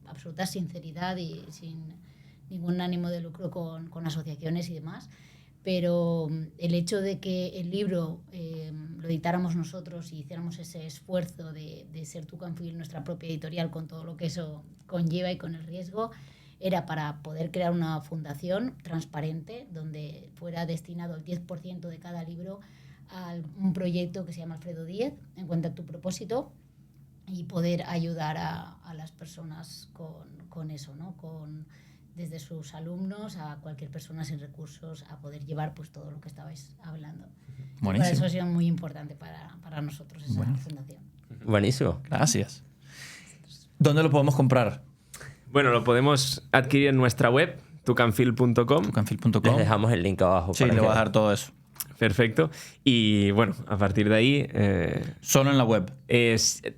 absoluta sinceridad y sin ningún ánimo de lucro con asociaciones y demás. Pero el hecho de que el libro lo editáramos nosotros y hiciéramos ese esfuerzo de ser Tuck and Feel nuestra propia editorial con todo lo que eso conlleva y con el riesgo, era para poder crear una fundación transparente donde fuera destinado el 10% de cada libro a un proyecto que se llama Alfredo 10, Encuentra tu propósito, y poder ayudar a las personas con eso, ¿no? Desde sus alumnos a cualquier persona sin recursos a poder llevar pues todo lo que estabais hablando. Por eso ha sido muy importante para nosotros esa fundación. Buenísimo. Gracias. ¿Dónde lo podemos comprar? Bueno, lo podemos adquirir en nuestra web, tuckandfeel.com. Tucanfil.com. Les dejamos el link abajo. Sí, para le voy a que- dejar todo eso. Perfecto. Y bueno, a partir de ahí... Solo en la web.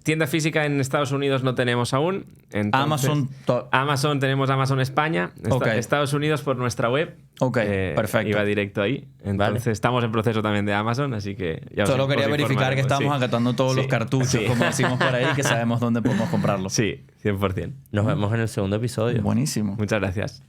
tienda física en Estados Unidos no tenemos aún. Entonces, Amazon, tenemos Amazon España. Ok. Estados Unidos por nuestra web. Ok, perfecto. Iba directo ahí. Entonces estamos en proceso también de Amazon, así que ya Solo quería verificar que estamos sí. acatando todos los cartuchos, Sí. como decimos por ahí, que sabemos dónde podemos comprarlos. Sí, 100%. Nos vemos en el segundo episodio. Buenísimo. Muchas gracias.